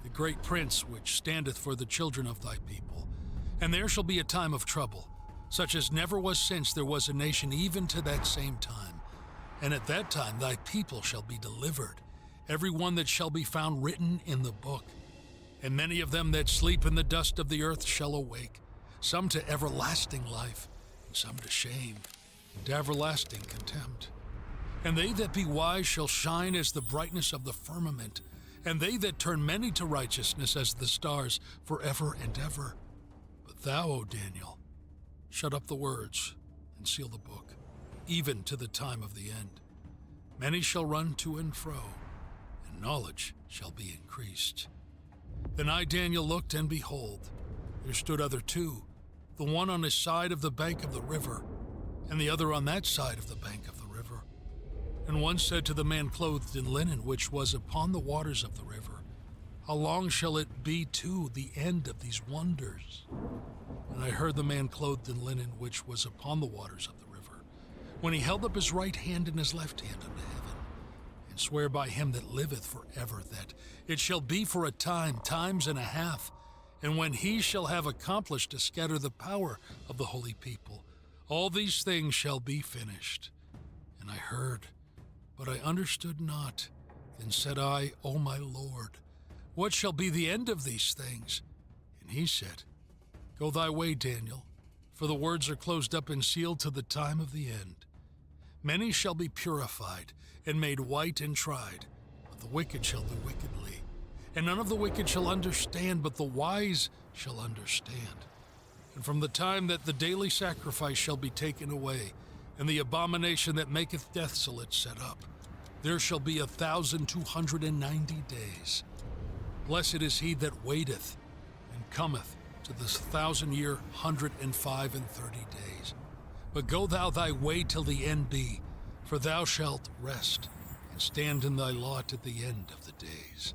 the great prince which standeth for the children of thy people. And there shall be a time of trouble, such as never was since there was a nation even to that same time. And at that time thy people shall be delivered, every one that shall be found written in the book. And many of them that sleep in the dust of the earth shall awake, some to everlasting life, and some to shame, and to everlasting contempt. And they that be wise shall shine as the brightness of the firmament, and they that turn many to righteousness as the stars forever and ever. But thou, O Daniel, shut up the words and seal the book, even to the time of the end. Many shall run to and fro, and knowledge shall be increased. Then I, Daniel, looked, and behold, there stood other two, the one on this side of the bank of the river, and the other on that side of the bank of the river. And one said to the man clothed in linen, which was upon the waters of the river, How long shall it be to the end of these wonders? And I heard the man clothed in linen, which was upon the waters of the river, when he held up his right hand and his left hand unto heaven, and swear by him that liveth forever, that it shall be for a time, times and a half, and when he shall have accomplished to scatter the power of the holy people, all these things shall be finished. And I heard, but I understood not. Then said I, O my Lord, what shall be the end of these things? And he said, Go thy way, Daniel, for the words are closed up and sealed to the time of the end. Many shall be purified and made white and tried, but the wicked shall do wickedly. And none of the wicked shall understand, but the wise shall understand. And from the time that the daily sacrifice shall be taken away, and the abomination that maketh desolate set up, there shall be 1,290 days. Blessed is he that waiteth, and cometh to this 1,000-year, 105 and 30 days. But go thou thy way till the end be, for thou shalt rest, and stand in thy lot at the end of the days.